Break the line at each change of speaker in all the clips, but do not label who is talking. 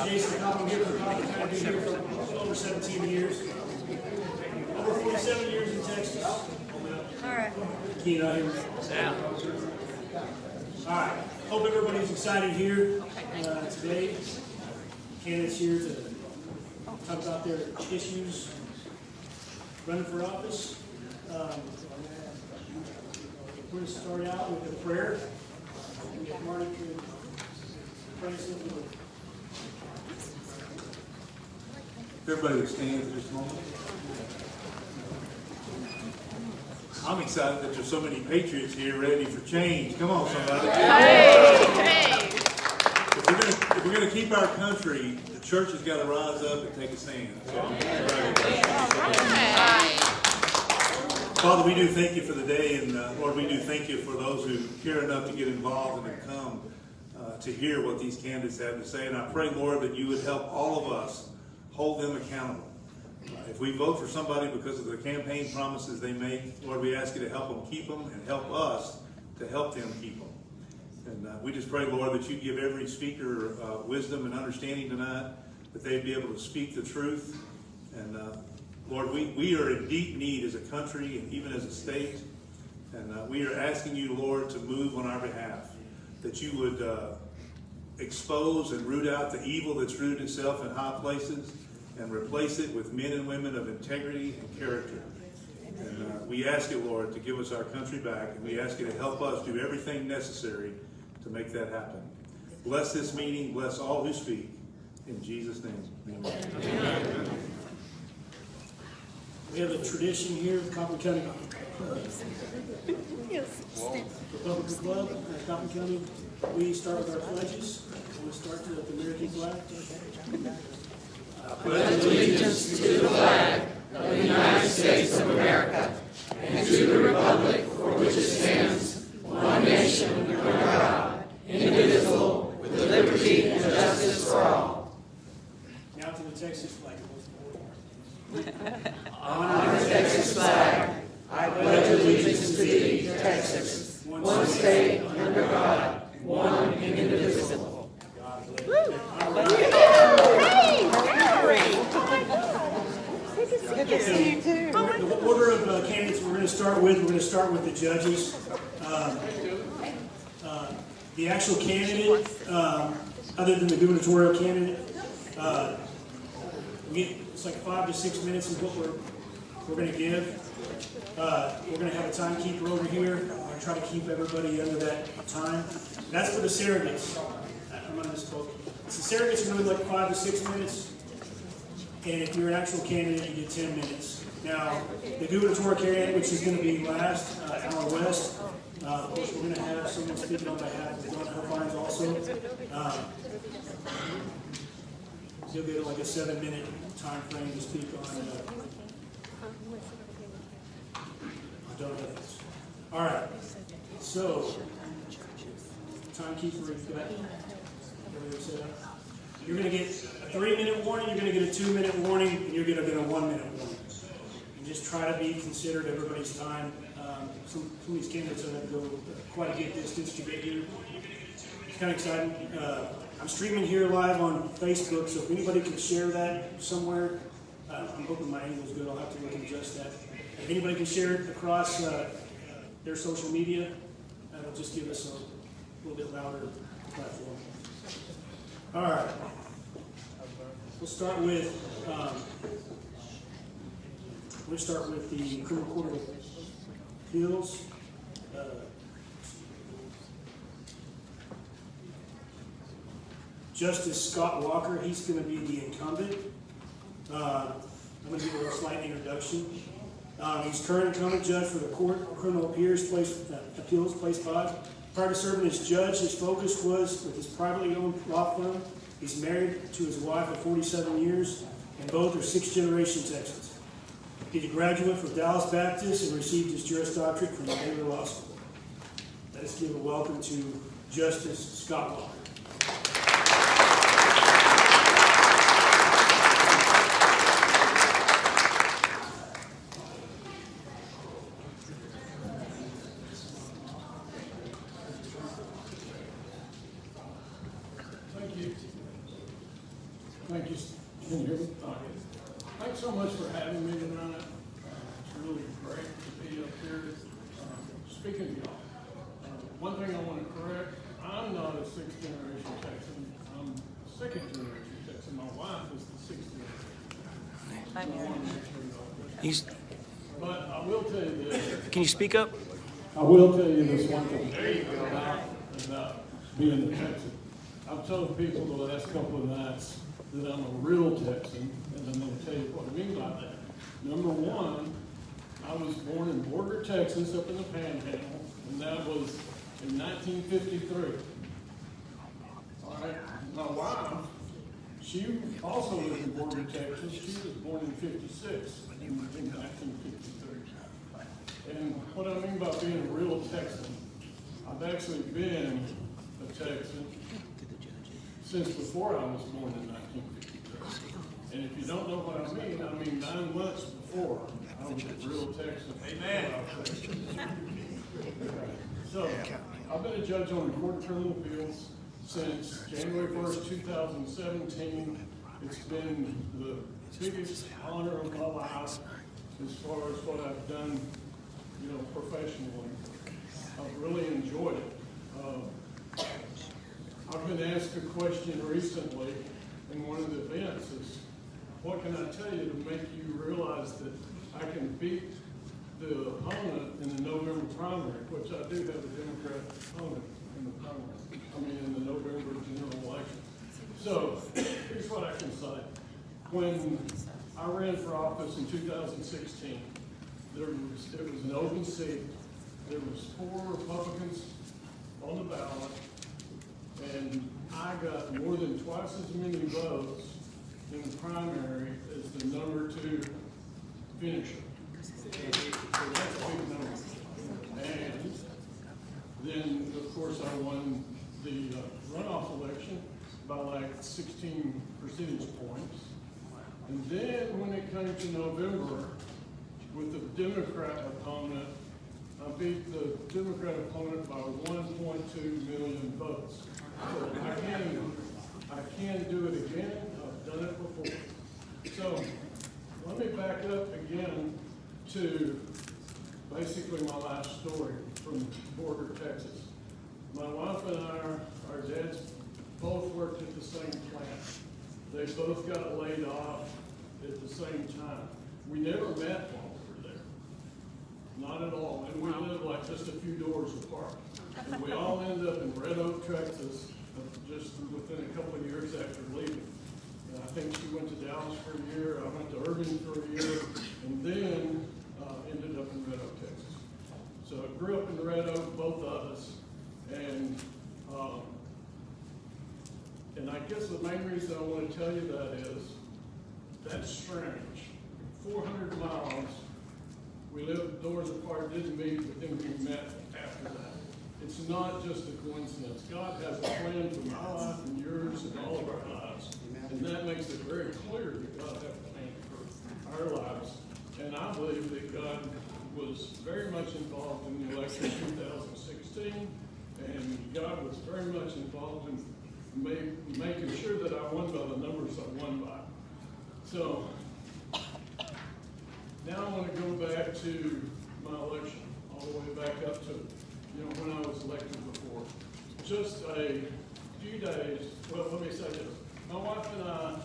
Jason Cobb here for Cobb County. I've been here for over 17 years. Over 47 years in Texas. All
right.
Keen out here. Yeah. All right. Hope everybody's excited here today. Candidates here to talk about their issues running for office. We're going to start out with a prayer. We have Marty to pray us into it.
Everybody would stand for just a moment. I'm excited that there's so many patriots here ready for change. Come on, somebody.
Hey.
If we're going to keep our country, the church has got to rise up and take a stand. Father, we do thank you for the day, and Lord, we do thank you for those who care enough to get involved and to come to hear what these candidates have to say. And I pray, Lord, that you would help all of us hold them accountable. If we vote for somebody because of the campaign promises they make, Lord, we ask you to help them keep them and help us to help them keep them. And we just pray, Lord, that you give every speaker wisdom and understanding tonight, that they'd be able to speak the truth. And Lord, we are in deep need as a country and even as a state. And we are asking you, Lord, to move on our behalf, that you would expose and root out the evil that's rooted itself in high places and replace it with men and women of integrity and character. And we ask you, Lord, to give us our country back, and we ask you to help us do everything necessary to make that happen. Bless this meeting, bless all who speak. In Jesus' name, amen. Amen.
We have a tradition here at Cobb County Republican Club at Cobb County. We start with our pledges. We start with the American flag.
I pledge allegiance to the flag of the United States of America and to the republic for which it stands, one nation under God, indivisible, with liberty and justice for all.
Now to the Texas flag.
On the Texas flag, I pledge allegiance to thee, Texas, one state under God, one and indivisible.
The order of candidates we're going to start with the judges. The actual candidate, other than the gubernatorial candidate, it's like 5 to 6 minutes is what we're going to give. We're going to have a timekeeper over here. I'm going to try to keep everybody under that time. That's for the surrogates. I'm going to misspoke. So surrogates are going to be like 5 to 6 minutes. And if you're an actual candidate, you get 10 minutes. Now, the gubernatorial candidate, which is going to be last, Alan West, of course, we're going to have someone speaking on behalf of John Herfines also. He'll get like a 7-minute time frame to speak on donations. All right. So, timekeeper, you've got everything set up. You're going to get a 3-minute warning, you're going to get a 2-minute warning, and you're going to get a 1-minute warning. And just try to be considerate of everybody's time. Some of these candidates are going to go quite a good distance to get here. It's kind of exciting. I'm streaming here live on Facebook, so if anybody can share that somewhere, I'm hoping my angle's good. I'll have to look and adjust that. If anybody can share it across their social media, that'll just give us a little bit louder platform. All right. We'll start with the Criminal Court of Appeals. Justice Scott Walker, he's going to be the incumbent. I'm going to give a slight introduction. He's current incumbent judge for the Court of Criminal Appeals, Place 5. Prior to serving as judge, his focus was with his privately owned law firm. He's married to his wife of 47 years, and both are 6th-generation Texans. He's a graduate from Dallas Baptist and received his Juris Doctorate from the Baylor Law School. Let's give a welcome to Justice Scott Walker.
Thank you. Can you hear me? Thanks so much for having me tonight. It's really great to be up here speaking to y'all. One thing I want to correct, I'm not a sixth generation Texan. I'm a second generation Texan. My wife is the sixth generation.
I'm here.
But I will tell you this.
Can you speak up?
I will tell you this one thing about being a Texan. I've told people the last couple of nights that I'm a real Texan, and I'm going to tell you what I mean by that. Number one, I was born in Borger, Texas, up in the Panhandle, and that was in 1953. All right, my wife, she also lived in Borger, Texas. She was born in 56, in 1953. And what I mean by being a real Texan, I've actually been a Texan since before I was born in 1953. And if you don't know what I mean 9 months before I was a real Texan. Amen. So, I've been a judge on the Court of Criminal Appeals since January 1st, 2017. It's been the biggest honor of my life as far as what I've done, professionally. I've really enjoyed it. I've been asked a question recently in one of the events is, what can I tell you to make you realize that I can beat the opponent in the November primary, which I do have a Democrat opponent in the primary, in the November general election. So, here's what I can say. When I ran for office in 2016, it was an open seat. There was 4 Republicans on the ballot, and I got more than twice as many votes in the primary as the number 2 finisher. So that's a big number. And then, of course, I won the runoff election by like 16 percentage points. And then when it came to November, with the Democrat opponent, I beat the Democrat opponent by 1.2 million votes. So I can do it again. I've done it before. So let me back up again to basically my last story from Borger, Texas. My wife and our dads both worked at the same plant. They both got laid off at the same time. We never met while we were there. Not at all. And we lived like just a few doors apart. And we all ended up in Red Oak, Texas, just within a couple of years after leaving. And I think she went to Dallas for a year. I went to Irving for a year, and then ended up in Red Oak, Texas. So I grew up in Red Oak, both of us, and I guess the main reason I want to tell you that is that's strange. 400 miles. We lived doors apart, didn't meet, but then we met after that. It's not just a coincidence. God has a plan for my life and yours and all of our lives. And that makes it very clear that God has a plan for our lives. And I believe that God was very much involved in the election of 2016. And God was very much involved in making sure that I won by the numbers I won by. So, now I want to go back to my election, all the way back up to, when I was elected before. Just a few days, well, let me say this. My wife and I,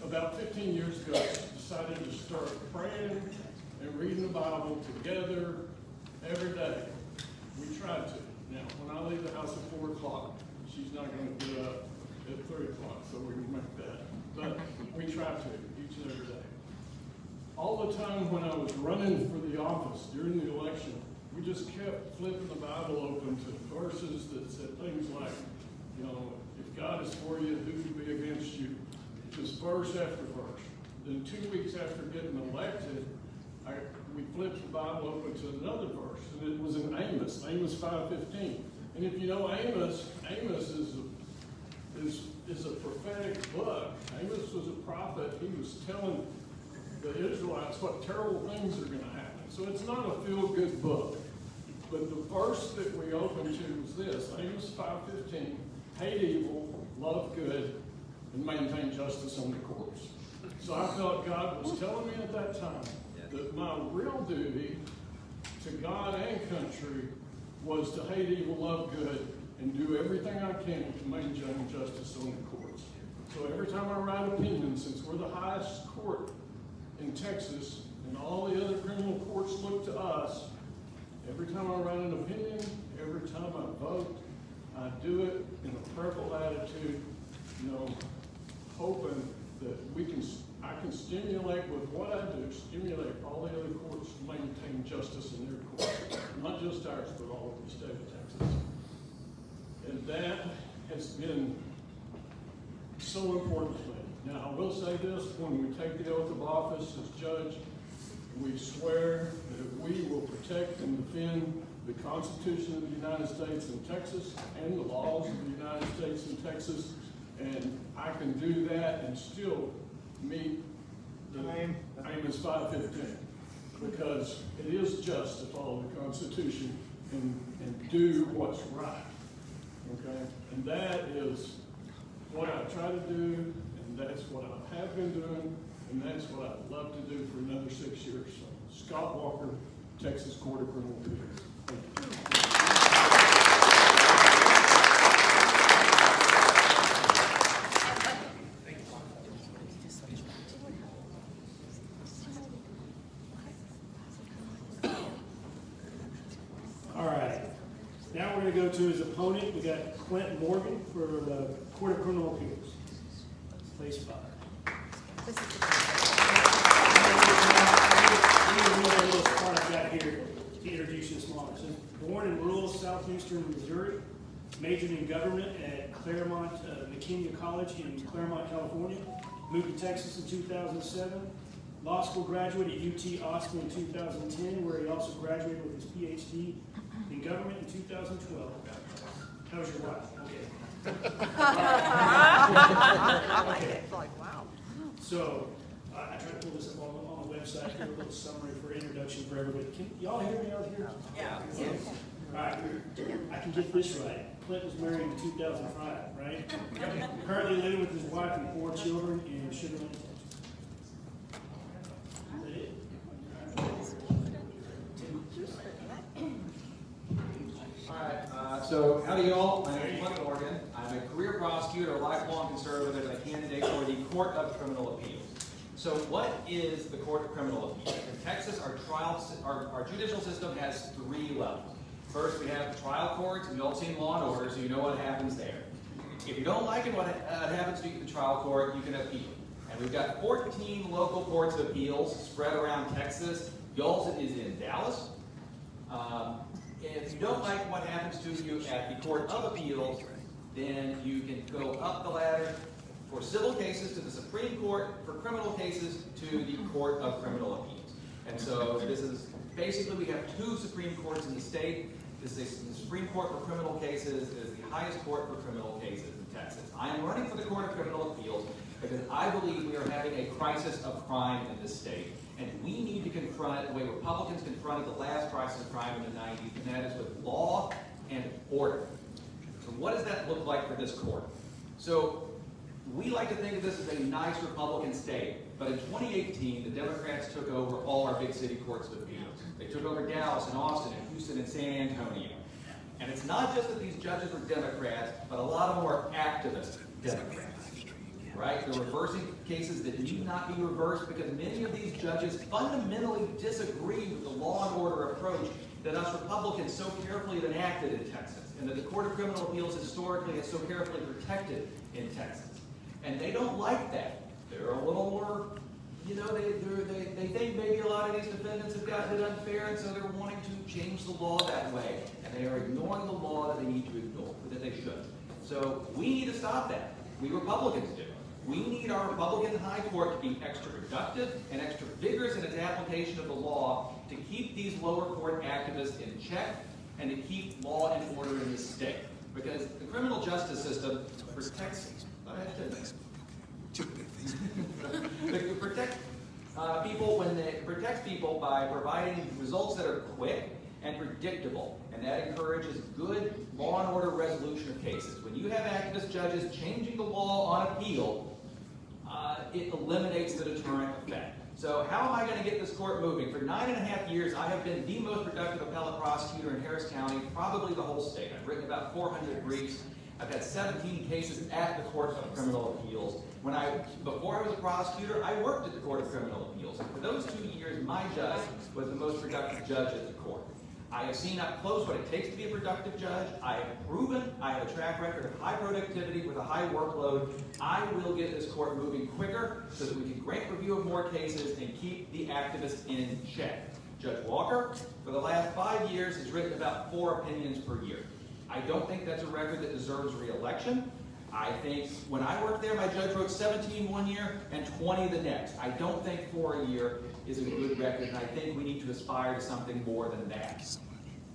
about 15 years ago, decided to start praying and reading the Bible together every day. We tried to. Now, when I leave the house at 4 o'clock, she's not going to get up at 3 o'clock, so we can make that. But we try to, each and every day. All the time when I was running for the office during the election, we just kept flipping the Bible open to verses that said things like, if God is for you, who can be against you? Just verse after verse. Then 2 weeks after getting elected, we flipped the Bible open to another verse, and it was in Amos 5:15. And if you know Amos is a prophetic book. Amos was a prophet. He was telling the Israelites what terrible things are going to happen. So it's not a feel-good book. But the verse that we opened to was this, Amos 5:15, hate evil, love good, and maintain justice on the courts. So I felt God was telling me at that time that my real duty to God and country was to hate evil, love good, and do everything I can to maintain justice on the courts. So every time I write opinions, since we're the highest court in Texas, and all the other criminal courts look to us, every time I write an opinion, every time I vote, I do it in a prayerful attitude, hoping that I can stimulate with what I do, stimulate all the other courts to maintain justice in their courts. Not just ours, but all over the state of Texas. And that has been so important to me. Now, I will say this, when we take the oath of office as judge, we swear that we will protect and defend the Constitution of the United States and Texas and the laws of the United States and Texas, and I can do that and still meet the aim is 515, because it is just to follow the Constitution and do what's right, okay? And that is what I try to do, and that's what I have been doing, and that's what I'd love to do for another 6 years. So, Scott Walker, Texas Court of Criminal Appeals. Thank you.
All right. Now we're going to go to his opponent. We got Clint Morgan for the Court of Criminal Appeals. Place 5. To introduce you this morning. So, born in rural southeastern Missouri, majored in government at Claremont McKenna College in Claremont, California, moved to Texas in 2007, law school graduate at UT Austin in 2010, where he also graduated with his PhD in government in 2012. How's your wife? Okay.
Like, wow.
So, I tried to pull this up on the website, here a little summary for introduction for everybody. Can y'all hear me out here?
Yeah.
All right, I can get this right. Clint was married in 2005, right? Currently living with his wife and 4 children in Sugar Land, Texas.
All right, so howdy y'all. My name is Clint Morgan. I'm a career prosecutor, a lifelong conservative, and a candidate for the Court of Criminal Appeals. So what is the Court of Criminal Appeals? In Texas, our judicial system has 3 levels. First, we have the trial courts, and you all seen Law and Order, so you know what happens there. If you don't like it, what happens to you in the trial court, you can appeal. And we've got 14 local courts of appeals spread around Texas. Y'all's is in Dallas. If you don't like what happens to you at the Court of Appeals, then you can go up the ladder for civil cases to the Supreme Court, for criminal cases to the Court of Criminal Appeals. And so this is basically, we have 2 Supreme Courts in the state. This is the Supreme Court for criminal cases. It is the highest court for criminal cases in Texas. I am running for the Court of Criminal Appeals because I believe we are having a crisis of crime in this state. And we need to confront it the way Republicans confronted the last crisis of crime in the 90s, and that is with law and order. So what does that look like for this court? So we like to think of this as a nice Republican state, but in 2018, the Democrats took over all our big city courts of appeals. They took over Dallas and Austin and Houston and San Antonio. And it's not just that these judges were Democrats, but a lot of them are activist Democrats. Right? They're reversing cases that need not be reversed because many of these judges fundamentally disagree with the law and order approach that us Republicans so carefully have enacted in Texas, and that the Court of Criminal Appeals historically has so carefully protected in Texas. And they don't like that. They're a little more, they think maybe a lot of these defendants have gotten it unfair, and so they're wanting to change the law that way. And they are ignoring the law that they need to ignore, that they should. So we need to stop that. We Republicans do. We need our Republican high court to be extra productive and extra vigorous in its application of the law to keep these lower court activists in check and to keep law and order in this state. Because the criminal justice system protects protects people by providing results that are quick and predictable, and that encourages good law and order resolution of cases. When you have activist judges changing the law on appeal, it eliminates the deterrent effect. So how am I going to get this court moving? For 9.5 years, I have been the most productive appellate prosecutor in Harris County, probably the whole state. I've written about 400 briefs. I've had 17 cases at the Court of Criminal Appeals. Before I was a prosecutor, I worked at the Court of Criminal Appeals. And for those 2 years, my judge was the most productive judge at the court. I have seen up close what it takes to be a productive judge. I have proven I have a track record of high productivity with a high workload. I will get this court moving quicker so that we can grant review of more cases and keep the activists in check. Judge Walker, for the last 5 years, has written about 4 opinions per year. I don't think that's a record that deserves re-election. I think when I worked there, my judge wrote 17 one year and 20 the next. I don't think 4 a year is a good record, and I think we need to aspire to something more than that.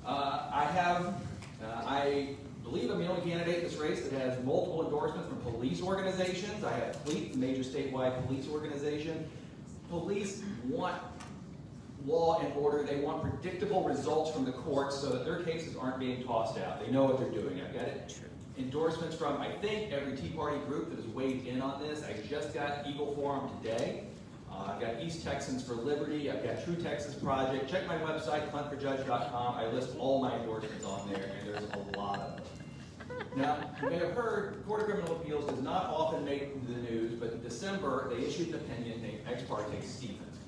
I believe I'm the only candidate in this race that has multiple endorsements from police organizations. I have Clint, the major statewide police organization. Police want law and order. They want predictable results from the courts so that their cases aren't being tossed out. They know what they're doing. I've got endorsements from, I think, every Tea Party group that has weighed in on this. I just got Eagle Forum today. I've got East Texans for Liberty. I've got True Texas Project. Check my website, clintforjudge.com. I list all my endorsements on there, and there's a lot of them. Now, you may have heard, the Court of Criminal Appeals does not often make the news, but in December, they issued an opinion named Ex parte Stevens.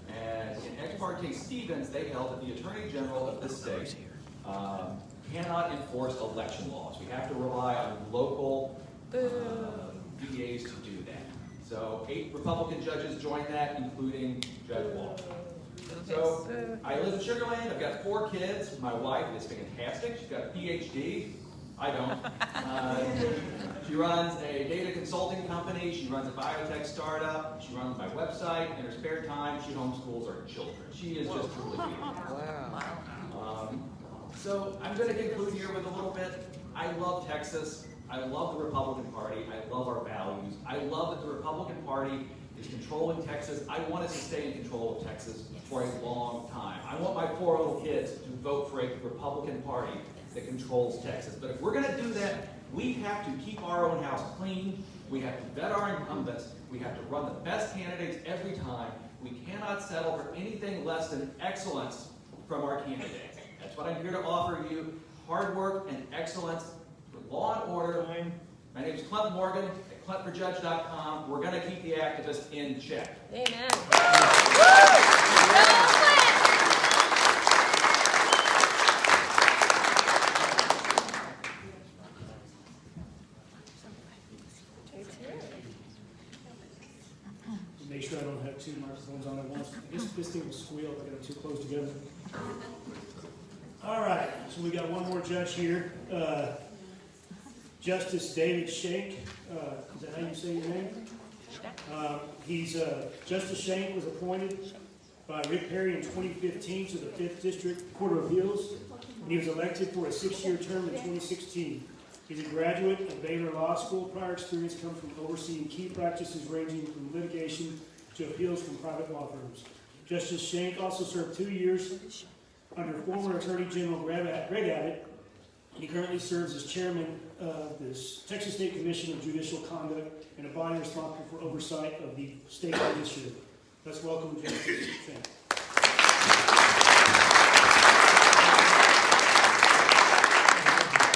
And in Ex parte Stevens, they held that the Attorney General of this state cannot enforce election laws. We have to rely on local DAs to do that. So 8 Republican judges joined that, including Judge Walker. So I live in Sugar Land. I've got 4 kids. My wife is fantastic. She's got a PhD. I don't. She runs a data consulting company. She runs a biotech startup. She runs my website. In her spare time, she homeschools her children. She is just truly beautiful. Wow. So I'm going to conclude here with a little bit. I love Texas. I love the Republican Party. I love our values. I love that the Republican Party is controlling Texas. I want us to stay in control of Texas for a long time. I want my 4 little kids to vote for a Republican Party that controls Texas. But if we're going to do that, we have to keep our own house clean. We have to vet our incumbents. We have to run the best candidates every time. We cannot settle for anything less than excellence from our candidates. That's what I'm here to offer you. Hard work and excellence for law and order. My name is Clint Morgan at clintforjudge.com. We're going to keep the activists in check.
Amen.
Make sure I don't have 2 microphones on at once. This thing will squeal if I get them too close together. All right, so we got one more judge here. Justice David Schenck. Is that how you say your name? Justice Schenck was appointed by Rick Perry in 2015 to the 5th District Court of Appeals, and he was elected for a 6-year term in 2016. He's a graduate of Baylor Law School. Prior experience comes from overseeing key practices ranging from litigation to appeals from private law firms. Justice Schenck also served 2 years under former Attorney General Gregg Abbott. He currently serves as chairman of the Texas State Commission of Judicial Conduct and a body responsible for oversight of the State Judiciary. Let's welcome Justice Schenck.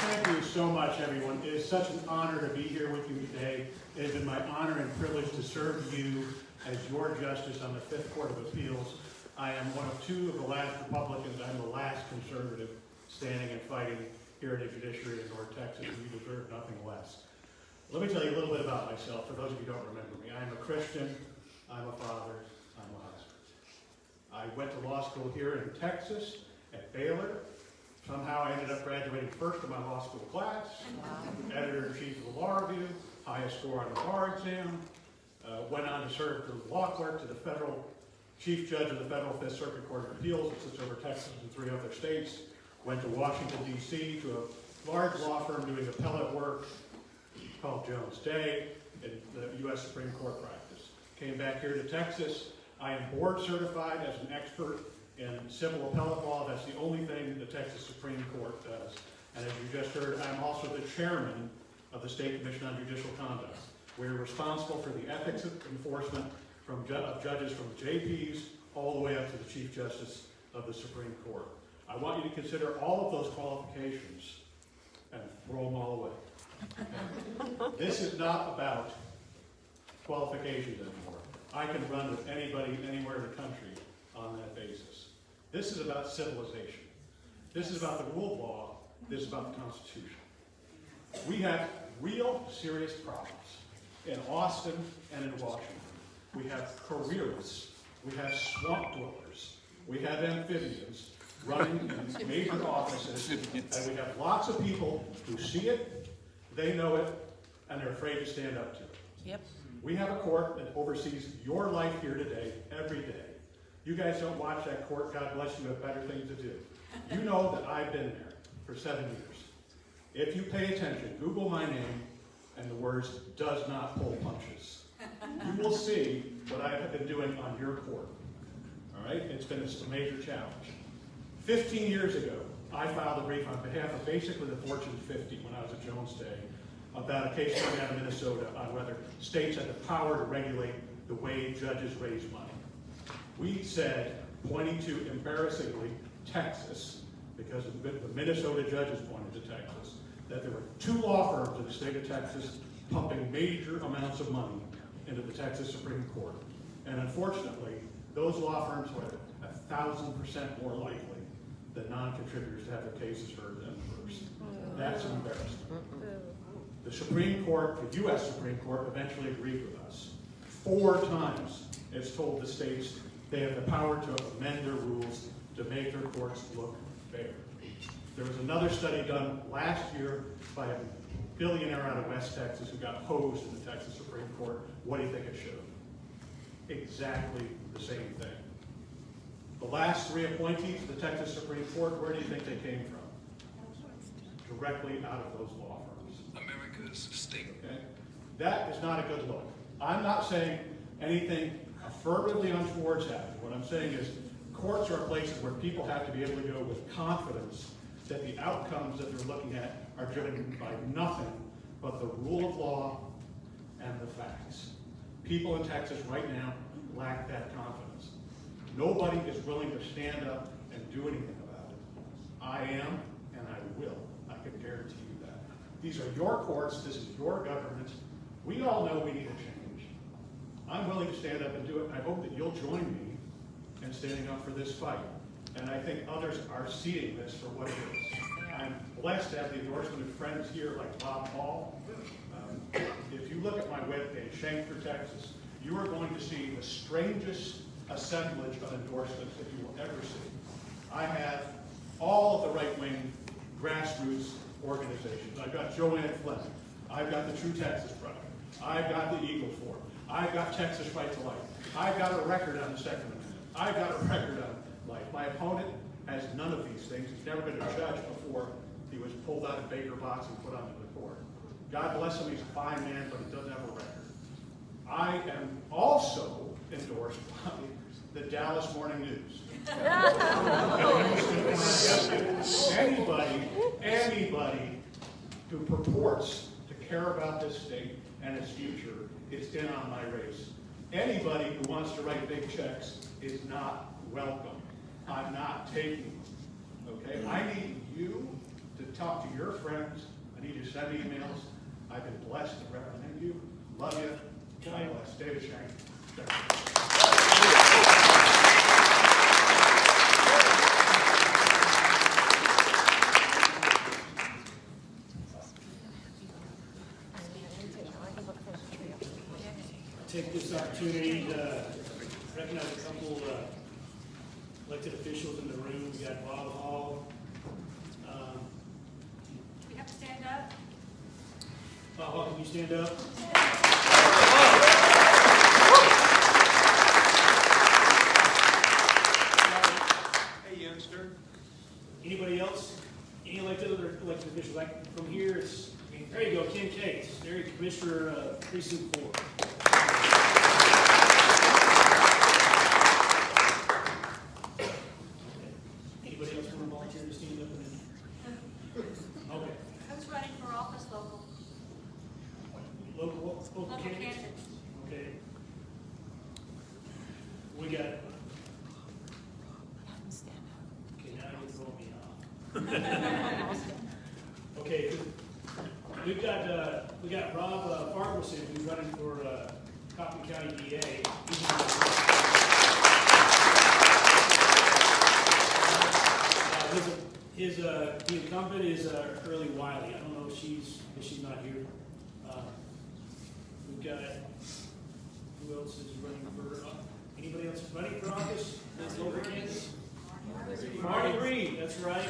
Thank you so much, everyone. It is such an honor to be here with you today. It has been my honor and privilege to serve you as your justice on the 5th Court of Appeals. I am one of 2 of the last Republicans. I'm the last conservative standing and fighting here in the judiciary in North Texas, and you deserve nothing less. Let me tell you a little bit about myself, for those of you who don't remember me. I am a Christian, I'm a father, I'm a husband. I went to law school here in Texas at Baylor. Somehow I ended up graduating first in my law school class, editor-in-chief of the Law Review, highest score on the bar exam, went on to serve as law clerk to the federal chief judge of the Federal 5th Circuit Court of Appeals, that sits over Texas and 3 other states. Went to Washington, D.C. to a large law firm doing appellate work called Jones Day in the U.S. Supreme Court practice. Came back here to Texas. I am board certified as an expert in civil appellate law. That's the only thing the Texas Supreme Court does. And as you just heard, I'm also the chairman of the State Commission on Judicial Conduct. We're responsible for the ethics enforcement of judges from the JPs all the way up to the Chief Justice of the Supreme Court. I want you to consider all of those qualifications and throw them all away. This is not about qualifications anymore. I can run with anybody anywhere in the country on that basis. This is about civilization. This is about the rule of law. This is about the Constitution. We have real serious problems in Austin and in Washington. We have careerists. We have swamp dwellers. We have amphibians running in major offices. And we have lots of people who see it, they know it, and they're afraid to stand up to it.
Yep.
We have a court that oversees your life here today, every day. You guys don't watch that court. God bless you, have better things to do. You know that I've been there for 7 years. If you pay attention, Google my name and the words "does not pull punches." You will see what I have been doing on your court. All right? It's been a major challenge. 15 years ago, I filed a brief on behalf of basically the Fortune 50 when I was at Jones Day about a case coming out of Minnesota on whether states had the power to regulate the way judges raise money. We said, pointing to, embarrassingly, Texas, because the Minnesota judges pointed to Texas, that there were 2 law firms in the state of Texas pumping major amounts of money into the Texas Supreme Court. And unfortunately, those law firms were 1,000% more likely than non-contributors to have their cases heard than first. That's an embarrassment. The Supreme Court, the U.S. Supreme Court, eventually agreed with us. 4 times it's told the states they have the power to amend their rules to make their courts look fair. There was another study done last year by a billionaire out of West Texas who got hosed in the Texas Supreme Court. What do you think it showed? Exactly the same thing. The last 3 appointees to the Texas Supreme Court, where do you think they came from? Directly out of those law firms.
America's state.
Okay? That is not a good look. I'm not saying anything affirmatively untoward happened. What I'm saying is courts are places where people have to be able to go with confidence that the outcomes that they're looking at are driven by nothing but the rule of law and the facts. People in Texas right now lack that confidence. Nobody is willing to stand up and do anything about it. I am, and I will. I can guarantee you that. These are your courts. This is your government. We all know we need a change. I'm willing to stand up and do it. I hope that you'll join me in standing up for this fight. And I think others are seeing this for what it is. I'm blessed to have the endorsement of friends here like Bob Hall. If you look at my webpage, Schenck for Texas, you are going to see the strangest assemblage of endorsements that you will ever see. I have all of the right-wing grassroots organizations. I've got Joanne Flynn. I've got the True Texas Project. I've got the Eagle Forum. I've got Texas Right to Life. I've got a record on the Second Amendment. I've got a record on life. My opponent has none of these things. He's never been a judge before he was pulled out of Baker box and put onto the court. God bless him, he's a fine man, but he doesn't have a record. I am also endorsed by the Dallas Morning News. Anybody who purports to care about this state and its future is in on my race. Anybody who wants to write big checks is not welcome. I'm not taking them. Okay? I need you to talk to your friends. I need you to send emails. I've been blessed to represent you. Love you. God bless. David Schenck.
Take this opportunity to recognize a couple elected officials in the room. We got Bob Hall.
We have to stand up.
Bob Hall, can you stand up?
Hey, youngster.
Anybody else? Any other elected officials? Like from here, it's, there you go, Ken Cates. There you go, Commissioner Precinct 4. Anybody else want to volunteer to stand up? Okay.
Who's running for office local?
Local? we got? Okay, now you're throwing me off. Okay, we got Rob Farquharson, who's running for Coffee County DA. The incumbent is Early Wiley. I don't know if she's not here. We've got, who else is running for, anybody else running for office? That's over Kansas? Marty Reed, that's right.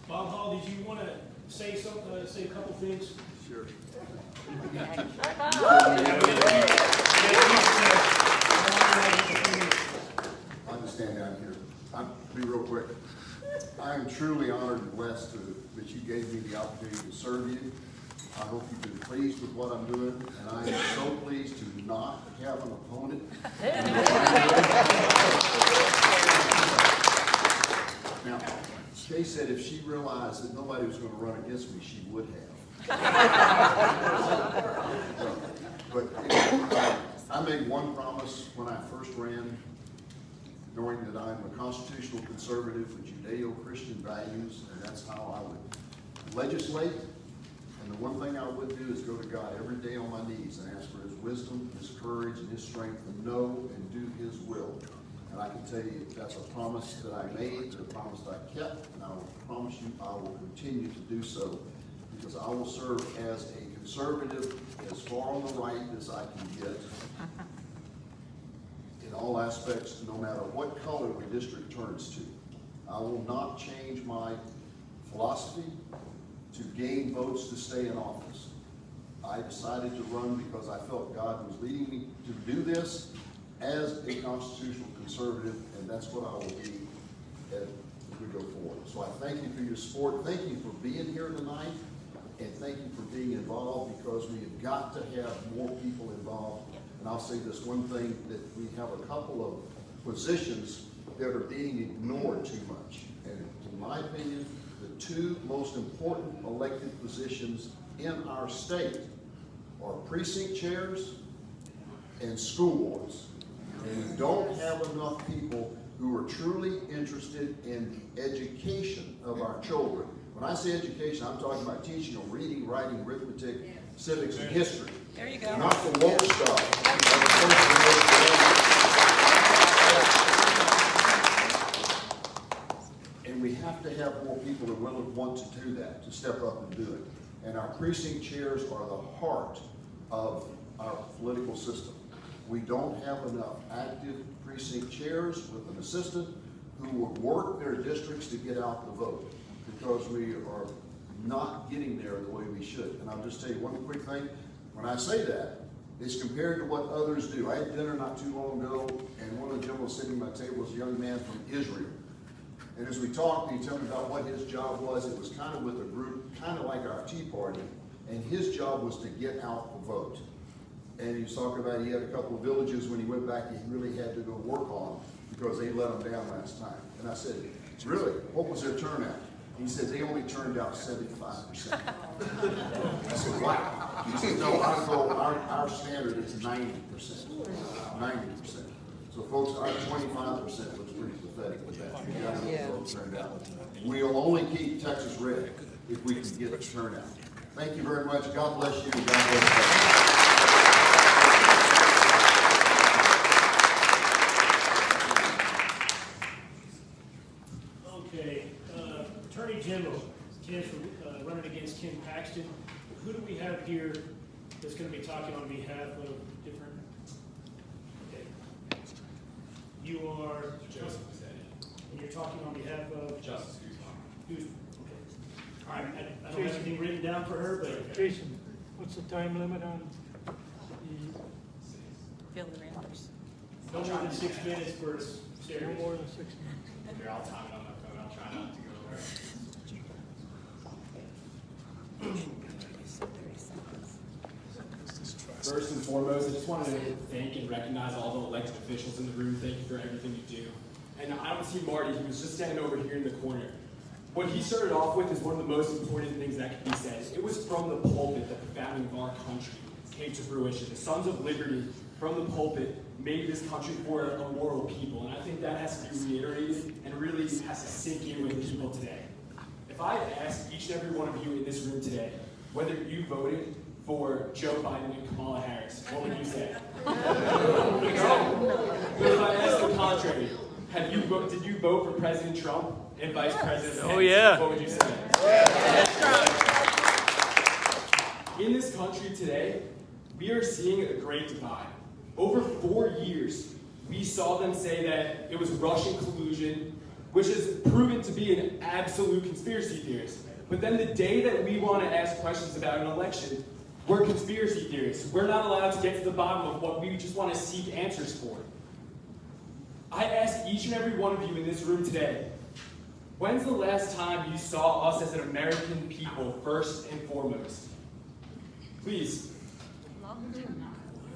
Bob Hall, did you want to say something, say a couple things?
Sure. I'll just stand down here. I'll be real quick. I am truly honored and blessed that you gave me the opportunity to serve you. I hope you've been pleased with what I'm doing, and I am so pleased to not have an opponent. Now, Kay said if she realized that nobody was going to run against me, she would have. But I made one promise when I first ran, knowing that I'm a constitutional conservative with Judeo-Christian values, and that's how I would legislate. And the one thing I would do is go to God every day on my knees and ask for His wisdom, His courage, and His strength to know and do His will. And I can tell you that's a promise that I made, a promise that I kept, and I will promise you I will continue to do so, because I will serve as a conservative as far on the right as I can get in all aspects, no matter what color the district turns to. I will not change my philosophy to gain votes to stay in office. I decided to run because I felt God was leading me to do this as a constitutional conservative, and that's what I will be as we go forward. So I thank you for your support. Thank you for being here tonight, and thank you for being involved, because we have got to have more people involved. And I'll say this one thing, that we have a couple of positions that are being ignored too much. And in my opinion, the two most important elected positions in our state are precinct chairs and school boards. And we don't have enough people who are truly interested in the education of our children. When I say education, I'm talking about teaching them reading, writing, arithmetic, civics, and history.
There you go.
Not the woke stuff. And we have to have more people who really want to do that, to step up and do it. And our precinct chairs are the heart of our political system. We don't have enough active precinct chairs with an assistant who will work their districts to get out the vote, because we are not getting there the way we should. And I'll just tell you one quick thing. When I say that, it's compared to what others do. I had dinner not too long ago, and one of the gentlemen sitting at my table was a young man from Israel. And as we talked, he told me about what his job was. It was kind of with a group, kind of like our Tea Party, and his job was to get out the vote. And he was talking about he had a couple of villages when he went back he really had to go work on because they let him down last time. And I said, really? What was their turnout? He said, they only turned out 75%. I said, wow. He said, no, our standard is 90%. 90%. So folks, our 25% was pretty pathetic with that. Folks turned out. We'll only keep Texas red if we can get the turnout. Thank you very much. God bless you. God bless you.
Attorney General, running against Ken Paxton. Who do we have here that's going to be talking on behalf of different? Okay. You are Joseph, and you're talking on behalf of Justice Schenck. Okay. All right. I don't have anything written down for her, but
Jason, what's the time limit on the
Fill the rounders.
no more than 6 minutes per
no
series.
more than 6 minutes?
Here, I'll time it on my phone. I'll try not to go over. First and foremost, I just wanted to thank and recognize all the elected officials in the room. Thank you for everything you do. And I don't see Marty. He was just standing over here in the corner. What he started off with is one of the most important things that can be said. It was from the pulpit that the founding of our country came to fruition. The Sons of Liberty, from the pulpit, made this country for a moral people. And I think that has to be reiterated and really has to sink in with people today. If I asked each and every one of you in this room today whether you voted for Joe Biden and Kamala Harris, what would you say? Exactly. But if I asked the contrary, did you vote for President Trump and Vice President Pence?
Oh, yeah.
What would you say? In this country today, we are seeing a great divide. Over 4 years, we saw them say that it was Russian collusion, which is proven to be an absolute conspiracy theorist. But then the day that we want to ask questions about an election, we're conspiracy theorists. We're not allowed to get to the bottom of what we just want to seek answers for. I ask each and every one of you in this room today, when's the last time you saw us as an American people first and foremost? Please.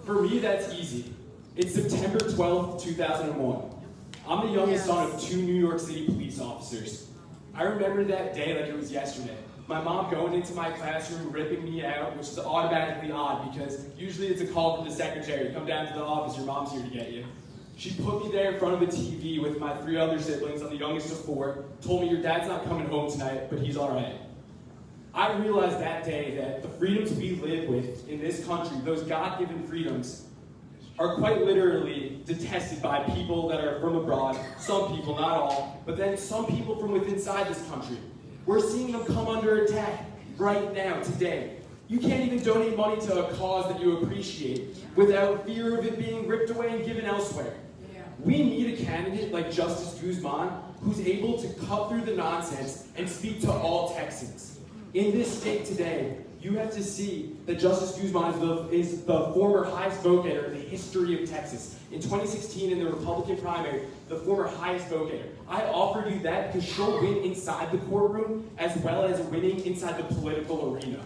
For me, that's easy. It's September 12th, 2001. I'm the youngest son of 2 New York City police officers. I remember that day like it was yesterday. My mom going into my classroom, ripping me out, which is automatically odd because usually it's a call from the secretary. Come down to the office, your mom's here to get you. She put me there in front of the TV with my 3 other siblings. I'm the youngest of 4. Told me your dad's not coming home tonight, but he's all right. I realized that day that the freedoms we live with in this country, those God-given freedoms, are quite literally detested by people that are from abroad. Some people, not all, but then some people from within inside this country. We're seeing them come under attack right now, today. You can't even donate money to a cause that you appreciate without fear of it being ripped away and given elsewhere. We need a candidate like Justice Guzman who's able to cut through the nonsense and speak to all Texans. In this state today, you have to see that Justice Guzman is the former highest vote getter in the history of Texas. In 2016, in the Republican primary, the former highest vote getter. I offer you that because she'll win inside the courtroom as well as winning inside the political arena.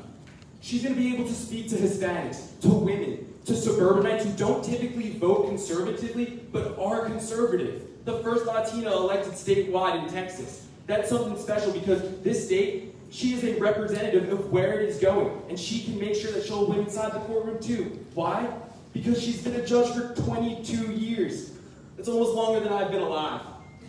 She's going to be able to speak to Hispanics, to women, to suburbanites who don't typically vote conservatively, but are conservative. The first Latina elected statewide in Texas. That's something special because this state, she is a representative of where it is going, and she can make sure that she'll win inside the courtroom too. Why? Because she's been a judge for 22 years. That's almost longer than I've been alive.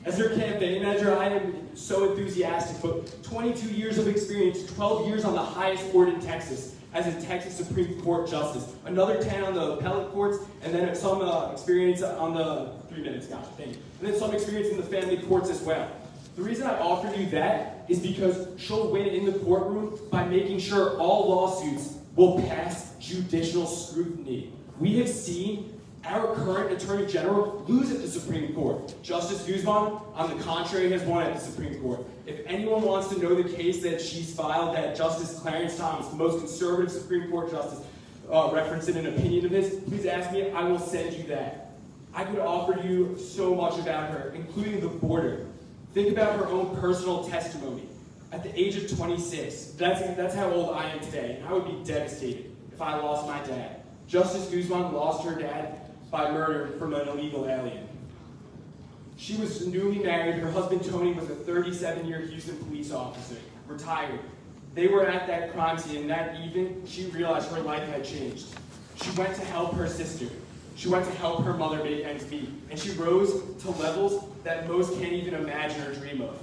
As her campaign manager, I am so enthusiastic, but 22 years of experience, 12 years on the highest court in Texas, as a Texas Supreme Court Justice, another 10 on the appellate courts, and then some experience on the, 3 minutes, gotcha, thank you. And then some experience in the family courts as well. The reason I offer you that is because she'll win in the courtroom by making sure all lawsuits will pass judicial scrutiny. We have seen our current Attorney General lose at the Supreme Court. Justice Guzman, on the contrary, has won at the Supreme Court. If anyone wants to know the case that she's filed that Justice Clarence Thomas, the most conservative Supreme Court justice, referenced in an opinion of his, please ask me, I will send you that. I could offer you so much about her, including the border. Think about her own personal testimony. At the age of 26, that's how old I am today, and I would be devastated if I lost my dad. Justice Guzman lost her dad by murder from an illegal alien. She was newly married. Her husband, Tony, was a 37-year Houston police officer, retired. They were at that crime scene, and that evening, she realized her life had changed. She went to help her sister. She went to help her mother make ends meet, and she rose to levels that most can't even imagine or dream of.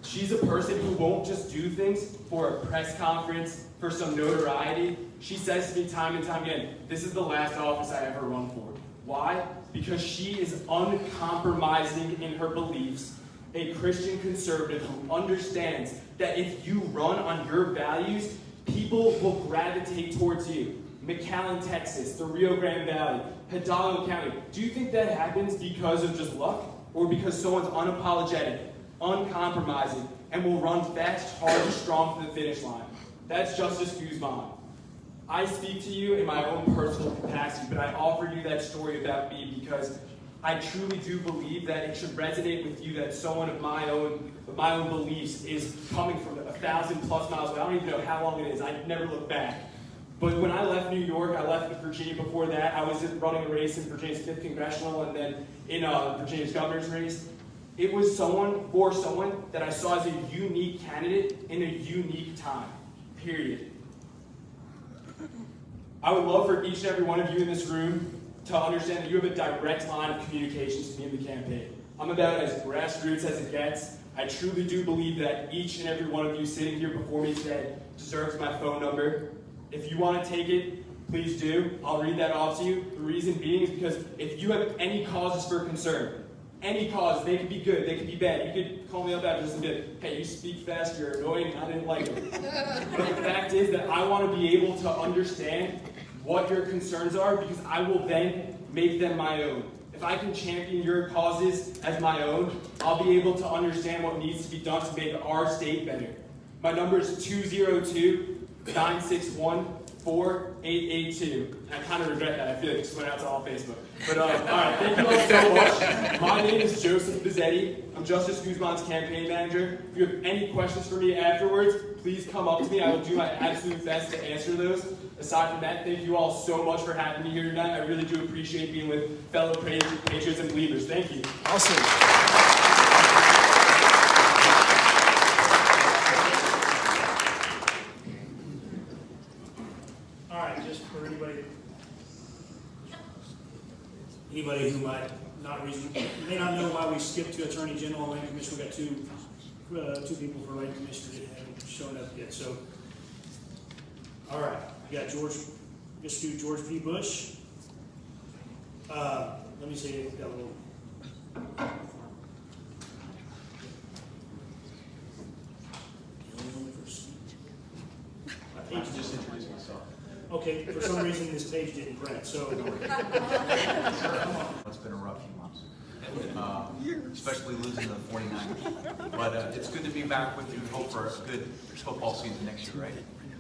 She's a person who won't just do things for a press conference, for some notoriety. She says to me time and time again, this is the last office I ever run for. Why? Because she is uncompromising in her beliefs, a Christian conservative who understands that if you run on your values, people will gravitate towards you. McAllen, Texas, the Rio Grande Valley, Hidalgo County. Do you think that happens because of just luck? Or because someone's unapologetic, uncompromising, and will run fast, hard, strong to the finish line? That's Justice Guzman. I speak to you in my own personal capacity, but I offer you that story about me because I truly do believe that it should resonate with you that someone of my own beliefs is coming from 1,000+ miles away. I don't even know how long it is. I never look back. But when I left New York, I left Virginia before that. I was running a race in Virginia's 5th Congressional and then in Virginia's governor's race. It was someone that I saw as a unique candidate in a unique time, period. I would love for each and every one of you in this room to understand that you have a direct line of communication to me in the campaign. I'm about as grassroots as it gets. I truly do believe that each and every one of you sitting here before me today deserves my phone number. If you want to take it, please do. I'll read that off to you. The reason being is because if you have any causes for concern, any cause, they could be good, they could be bad. You could call me up after this and be like, hey, you speak fast, you're annoying, I didn't like it. But the fact is that I want to be able to understand what your concerns are, because I will then make them my own. If I can champion your causes as my own, I'll be able to understand what needs to be done to make our state better. My number is 202-961-4882. And I kind of regret that. I feel like it just went out to all Facebook. But all right, thank you all so much. My name is Joseph Bizzetti. I'm Justice Guzman's campaign manager. If you have any questions for me afterwards, please come up to me. I will do my absolute best to answer those. Aside from that, thank you all so much for having me here tonight. I really do appreciate being with fellow patriots and believers. Thank you.
Awesome. All right, just for anybody who might not may not know why we skipped to Attorney General and Land Commissioner, we got two people for Land Commissioner that haven't shown up yet. So, all right, we got George. Just do George V. Bush. Let me see. We've got a little. My page just introduced myself. Okay, for some reason this page didn't print, so.
It's been a rough few months, especially losing the 49ers. But it's good to be back with you and hope for a good football season next year, right?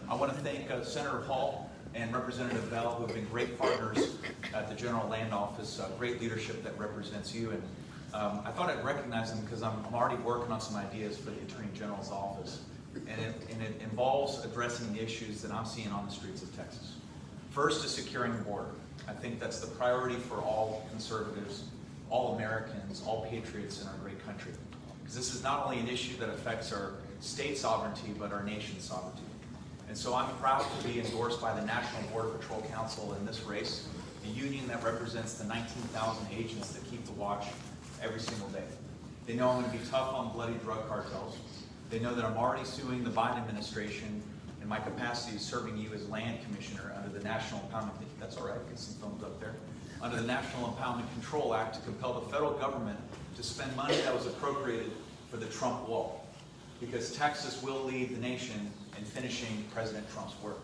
I want to thank Senator Hall and Representative Bell, who have been great partners at the General Land Office, great leadership that represents you. And I thought I'd recognize them because I'm already working on some ideas for the Attorney General's office. And it involves addressing the issues that I'm seeing on the streets of Texas. First is securing the border. I think that's the priority for all conservatives, all Americans, all patriots in our great country. Because this is not only an issue that affects our state sovereignty, but our nation's sovereignty. And so I'm proud to be endorsed by the National Border Patrol Council in this race, the union that represents the 19,000 agents that keep the watch every single day. They know I'm going to be tough on bloody drug cartels. They know that I'm already suing the Biden administration in my capacity of serving you as land commissioner under the National Impoundment, that's all right, get some films up there, under the National Impoundment Control Act to compel the federal government to spend money that was appropriated for the Trump wall. Because Texas will lead the nation in finishing President Trump's work.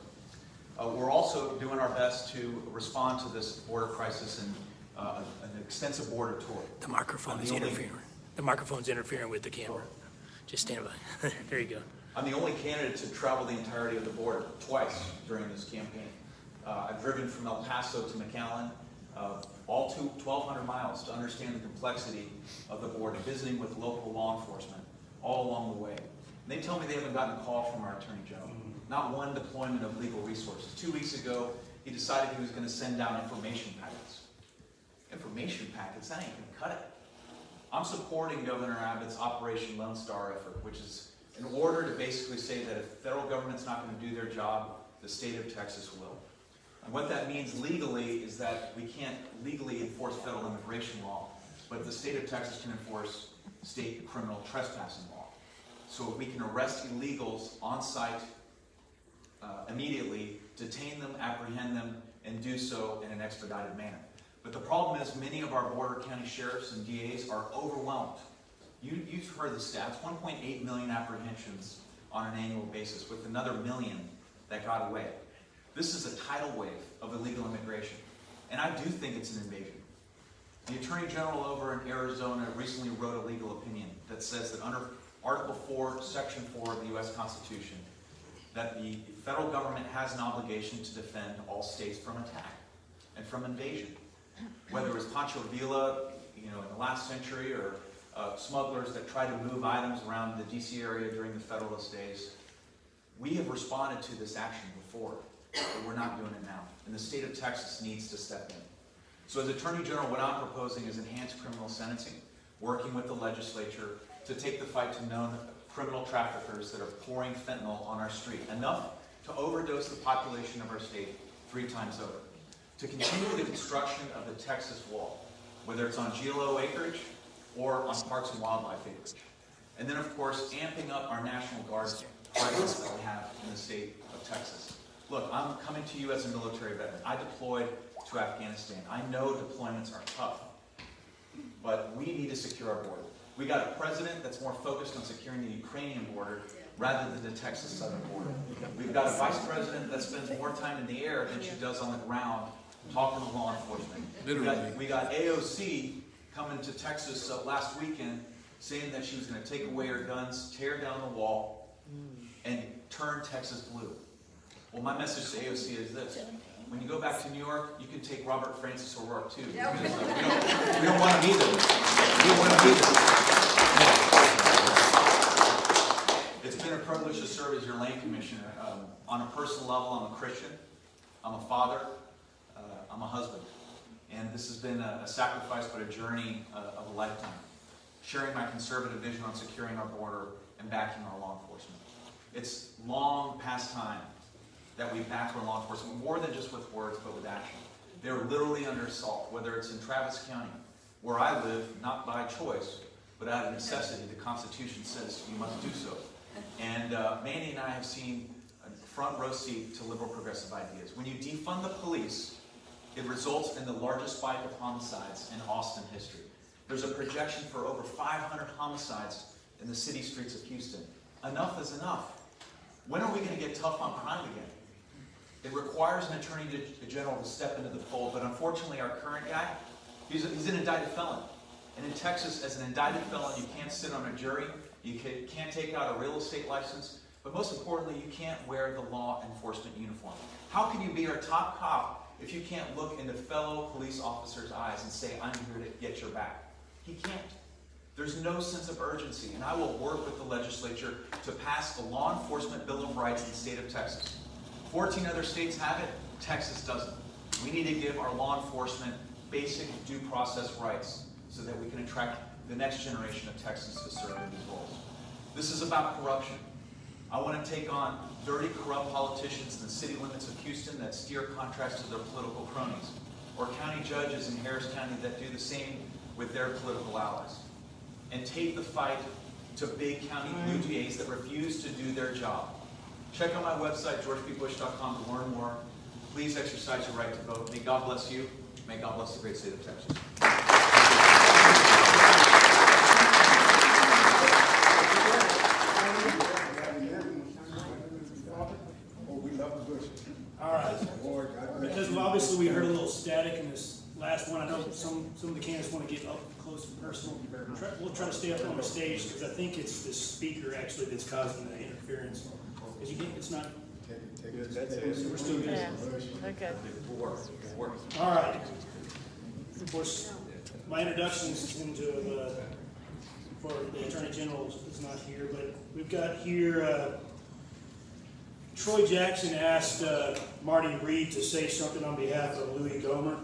We're also doing our best to respond to this border crisis and an extensive border tour.
The microphone is interfering. The microphone's interfering with the camera. Just stand by. There you go.
I'm the only candidate to travel the entirety of the border twice during this campaign. I've driven from El Paso to McAllen, all 1,200 miles to understand the complexity of the border, visiting with local law enforcement all along the way. And they tell me they haven't gotten a call from our Attorney General. Not one deployment of legal resources. 2 weeks ago, he decided he was going to send down information packets. Information packets? That ain't going to cut it. I'm supporting Governor Abbott's Operation Lone Star effort, which is in order to basically say that if the federal government's not going to do their job, the state of Texas will. And what that means legally is that we can't legally enforce federal immigration law, but the state of Texas can enforce state criminal trespassing law. So we can arrest illegals on site immediately, detain them, apprehend them, and do so in an expedited manner. But the problem is many of our border county sheriffs and DAs are overwhelmed. You've heard the stats, 1.8 million apprehensions on an annual basis, with another million that got away. This is a tidal wave of illegal immigration, and I do think it's an invasion. The Attorney General over in Arizona recently wrote a legal opinion that says that under Article 4, Section 4 of the U.S. Constitution, that the federal government has an obligation to defend all states from attack and from invasion. Whether it was Pancho Villa, in the last century, or smugglers that tried to move items around the D.C. area during the Federalist days, we have responded to this action before, but we're not doing it now. And the state of Texas needs to step in. So as Attorney General, what I'm proposing is enhanced criminal sentencing working with the legislature to take the fight to known criminal traffickers that are pouring fentanyl on our street, enough to overdose the population of our state 3 times over. To continue the construction of the Texas wall, whether it's on GLO acreage or on parks and wildlife acreage. And then, of course, amping up our National Guard presence that we have in the state of Texas. Look, I'm coming to you as a military veteran. I deployed to Afghanistan. I know deployments are tough, but we need to secure our border. We got a president that's more focused on securing the Ukrainian border rather than the Texas southern border. We've got a vice president that spends more time in the air than she does on the ground talking to law enforcement. We got AOC coming to Texas last weekend saying that she was going to take away her guns, tear down the wall, and turn Texas blue. Well, my message to AOC is this. When you go back to New York, you can take Robert Francis O'Rourke too. Because, we don't want to be there. We don't want to be there. It's been a privilege to serve as your lane commissioner. On a personal level, I'm a Christian. I'm a father. I'm a husband. And this has been a sacrifice, but a journey of a lifetime. Sharing my conservative vision on securing our border and backing our law enforcement. It's long past time that we back our law enforcement, more than just with words, but with action. They're literally under assault, whether it's in Travis County, where I live, not by choice, but out of necessity. The Constitution says you must do so. And Mandy and I have seen a front row seat to liberal progressive ideas. When you defund the police, it results in the largest spike of homicides in Austin history. There's a projection for over 500 homicides in the city streets of Houston. Enough is enough. When are we going to get tough on crime again? It requires an Attorney General to step into the fold, but unfortunately our current guy, he's an indicted felon. And in Texas, as an indicted felon, you can't sit on a jury, you can't take out a real estate license, but most importantly, you can't wear the law enforcement uniform. How can you be our top cop if you can't look into fellow police officers' eyes and say, I'm here to get your back? He can't. There's no sense of urgency, and I will work with the legislature to pass the Law Enforcement Bill of Rights in the state of Texas. 14 other states have it, Texas doesn't. We need to give our law enforcement basic due process rights so that we can attract the next generation of Texans to serve in these roles. This is about corruption. I want to take on dirty, corrupt politicians in the city limits of Houston that steer contracts to their political cronies, or county judges in Harris County that do the same with their political allies, and take the fight to big county blue GAs that refuse to do their job. Check out my website, georgepbush.com, to learn more. Please exercise your right to vote. May God bless you. May God bless the great state of Texas.
All right. Because obviously we heard a little static in this last one. I know some of the candidates want to get up close and personal. We'll try to stay up on the stage because I think it's the speaker actually that's causing the interference. Because you think it's not. We're still good.
Okay.
All right. Of course, my introductions into for the Attorney General is not here, but we've got here. Troy Jackson asked Marty Reed to say something on behalf of Louis Gomer.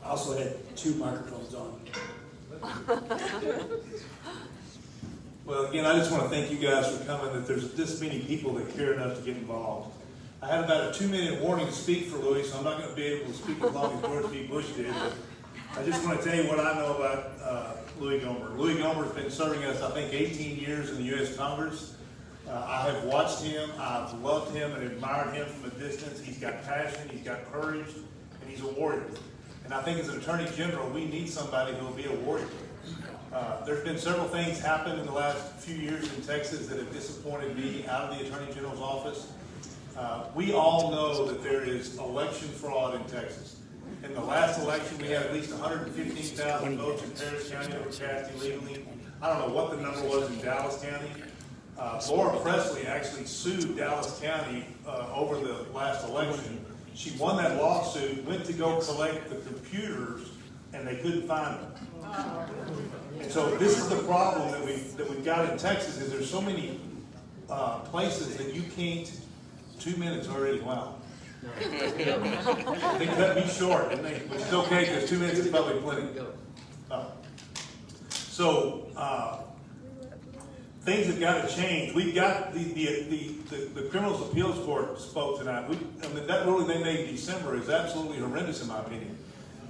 I also had 2 microphones on.
Well, again, I just want to thank you guys for coming, that there's this many people that care enough to get involved. I had about a 2-minute warning to speak for Louis, so I'm not going to be able to speak as long as George B. Bush did. But I just want to tell you what I know about Louis Gomer. Louis Gomer has been serving us, I think, 18 years in the U.S. Congress. I have watched him, I've loved him and admired him from a distance. He's got passion, he's got courage, and he's a warrior. And I think as an Attorney General, we need somebody who will be a warrior. There's been several things happen in the last few years in Texas that have disappointed me out of the Attorney General's office. We all know that there is election fraud in Texas. In the last election, we had at least 115,000 votes in Harris County that were cast illegally. I don't know what the number was in Dallas County. Laura Presley actually sued Dallas County over the last election. She won that lawsuit, went to go collect the computers, and they couldn't find them. And so this is the problem that we've got in Texas, is there's so many places that you can't, 2 minutes already, wow. They cut me short, didn't they? Which is okay, because 2 minutes is probably plenty. Things have got to change. We've got the Criminal Appeals Court spoke tonight. That ruling they made in December is absolutely horrendous in my opinion.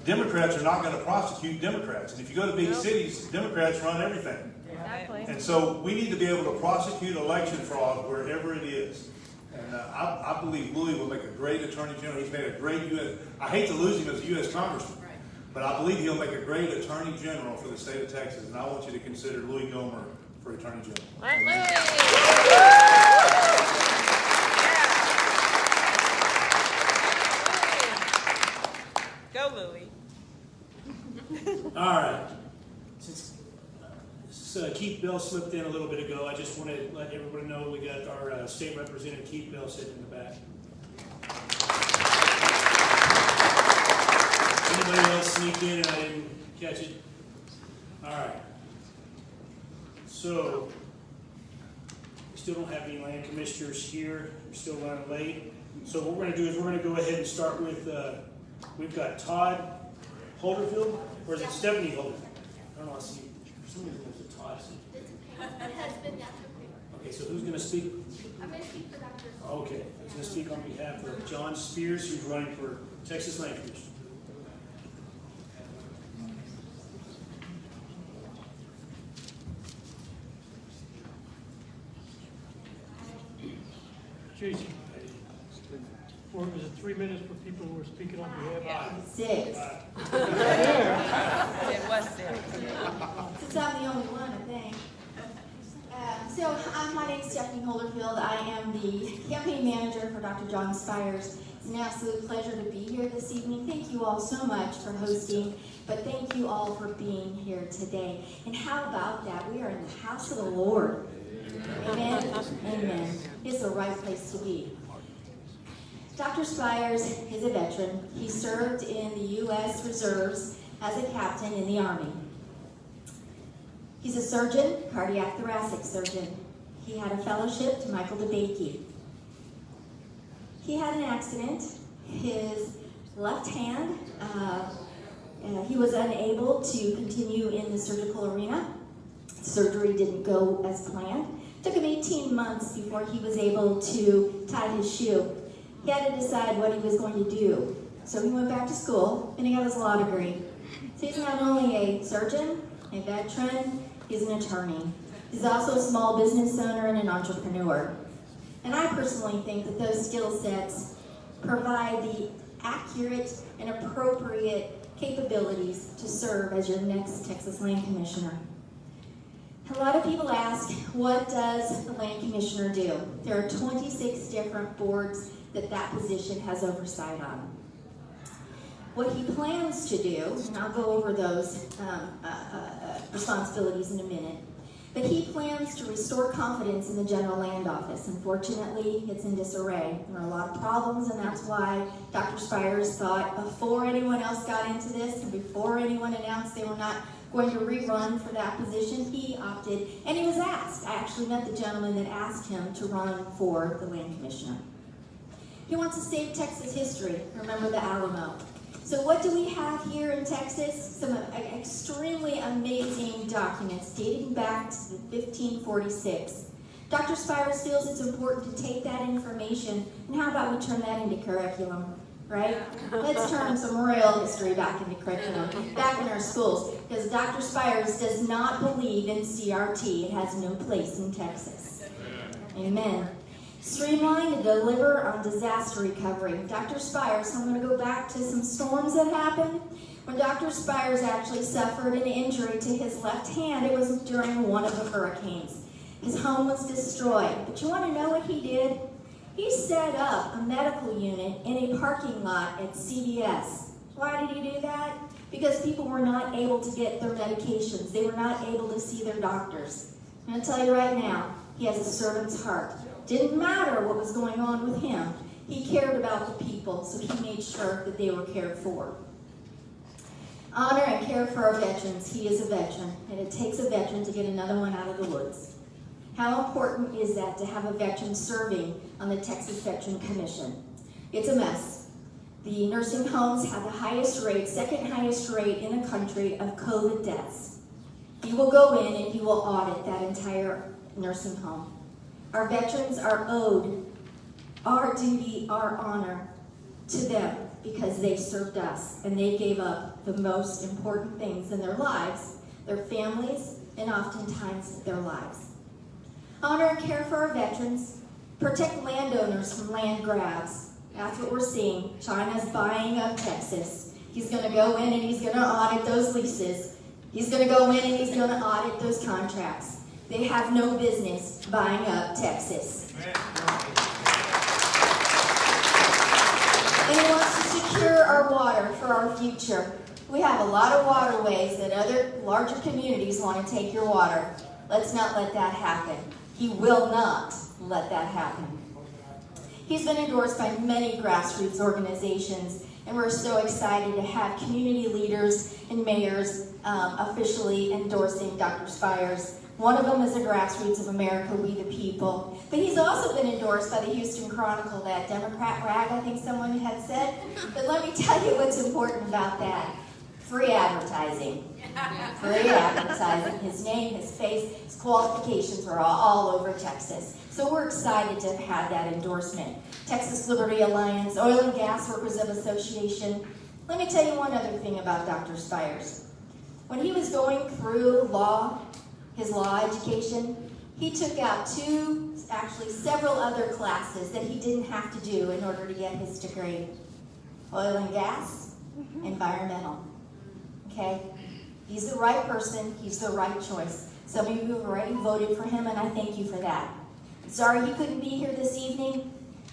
Democrats are not going to prosecute Democrats. And if you go to big cities, Democrats run everything.
Exactly.
And so we need to be able to prosecute election fraud wherever it is. And I believe Louis will make a great Attorney General. He's made a great U.S. I hate to lose him as a U.S. Congressman, but I believe he'll make a great Attorney General for the state of Texas. And I want you to consider Louis Gohmert for Attorney General.
Go, Louis.
All right. Since Keith Bell slipped in a little bit ago, I just want to let everybody know we got our state representative Keith Bell sitting in the back. Anybody else sneaked in and I didn't catch it? All right. So, we still don't have any land commissioners here. We're still running late. So what we're going to do is we're going to go ahead and start with, we've got Todd Holderfield, or is it Stephanie Holderfield? I don't know, I see. For some reason there's a Todd. Okay, so who's going to speak?
I'm going to speak for Dr.
Okay, who's going to speak on behalf of John Spears, who's running for Texas Land Commission.
Jason, or was it 3 minutes for people who were speaking on behalf of?
6.
It was 6.
Since I'm the only one, I think. My name is Stephanie Holderfield. I am the campaign manager for Dr. John Spires. It's an absolute pleasure to be here this evening. Thank you all so much for hosting, but thank you all for being here today. And how about that? We are in the house of the Lord. Amen? Amen. It's the right place to be. Dr. Spires is a veteran. He served in the U.S. Reserves as a captain in the Army. He's a surgeon, cardiac thoracic surgeon. He had a fellowship to Michael DeBakey. He had an accident. His left hand, he was unable to continue in the surgical arena. Surgery didn't go as planned. It took him 18 months before he was able to tie his shoe. He had to decide what he was going to do. So he went back to school and he got his law degree. So he's not only a surgeon, a veteran, he's an attorney. He's also a small business owner and an entrepreneur. And I personally think that those skill sets provide the accurate and appropriate capabilities to serve as your next Texas Land Commissioner. A lot of people ask, what does the Land Commissioner do? There are 26 different boards that position has oversight on. What he plans to do, and I'll go over those responsibilities in a minute, but he plans to restore confidence in the General Land Office. Unfortunately, it's in disarray. There are a lot of problems, and that's why Dr. Spires thought before anyone else got into this and before anyone announced they were not going to rerun for that position, he opted, and he was asked. I actually met the gentleman that asked him to run for the Land Commissioner. He wants to save Texas history. Remember the Alamo. So what do we have here in Texas? Some extremely amazing documents dating back to 1546. Dr. Spires feels it's important to take that information, and how about we turn that into curriculum, right? Let's turn some real history back into curriculum, back in our schools, because Dr. Spires does not believe in CRT. It has no place in Texas. Amen. Streamline and deliver on disaster recovery. Dr. Spires, I'm going to go back to some storms that happened. When Dr. Spires actually suffered an injury to his left hand, it was during one of the hurricanes. His home was destroyed. But you want to know what he did? He set up a medical unit in a parking lot at CVS. Why did he do that? Because people were not able to get their medications. They were not able to see their doctors. I'm going to tell you right now, he has a servant's heart. Didn't matter what was going on with him. He cared about the people, so he made sure that they were cared for. Honor and care for our veterans. He is a veteran, and it takes a veteran to get another one out of the woods. How important is that to have a veteran serving on the Texas Veteran Commission? It's a mess. The nursing homes have the highest rate, second highest rate in the country of COVID deaths. He will go in and he will audit that entire nursing home. Our veterans are owed our duty, our honor to them because they served us and they gave up the most important things in their lives, their families, and oftentimes their lives. Honor and care for our veterans, protect landowners from land grabs. That's what we're seeing. China's buying up Texas. He's going to go in and he's going to audit those leases. He's going to go in and he's going to audit those contracts. They have no business buying up Texas. And he wants to secure our water for our future. We have a lot of waterways that other larger communities want to take your water. Let's not let that happen. He will not let that happen. He's been endorsed by many grassroots organizations, and we're so excited to have community leaders and mayors officially endorsing Dr. Spires. One of them is the Grassroots of America, We the People. But he's also been endorsed by the Houston Chronicle, that Democrat rag, I think someone had said. But let me tell you what's important about that. Free advertising. Free advertising. His name, his face, his qualifications are all over Texas. So we're excited to have that endorsement. Texas Liberty Alliance, Oil and Gas Workers of Association. Let me tell you one other thing about Dr. Spires. When he was going through his law education, he took out several other classes that he didn't have to do in order to get his degree. Oil and gas, environmental. Okay? He's the right person, he's the right choice. Some of you have already voted for him, and I thank you for that. Sorry he couldn't be here this evening.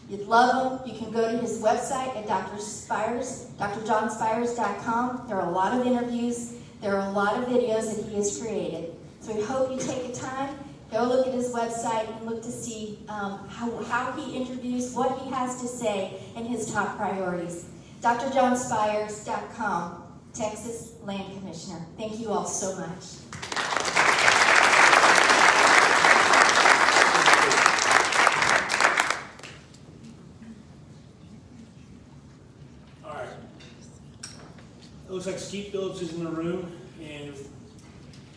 You'd love him. You can go to his website at drjohnspires.com. There are a lot of interviews. There are a lot of videos that he has created. So we hope you take a time, go look at his website and look to see how he interviews, what he has to say, and his top priorities. drjohnspires.com, Texas Land Commissioner. Thank you all so much.
All right. It looks like Skeet Phillips is in the room, and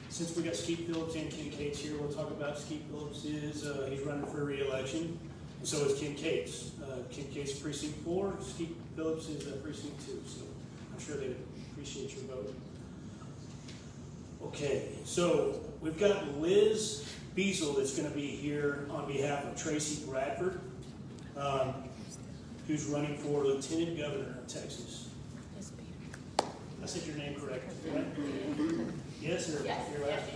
since we got Skeet Phillips and Ken Cates here, we'll talk about Skeet Phillips. He's running for re-election, and so is Ken Cates. Ken Cates precinct 4, Skeet Phillips is precinct 2, so I'm sure they appreciate your vote. Okay, so we've got Liz Beazle that's going to be here on behalf of Tracy Bradford, who's running for Lieutenant Governor of Texas. I said your name correctly, right? Yes, or
yes,
you're right?
yes.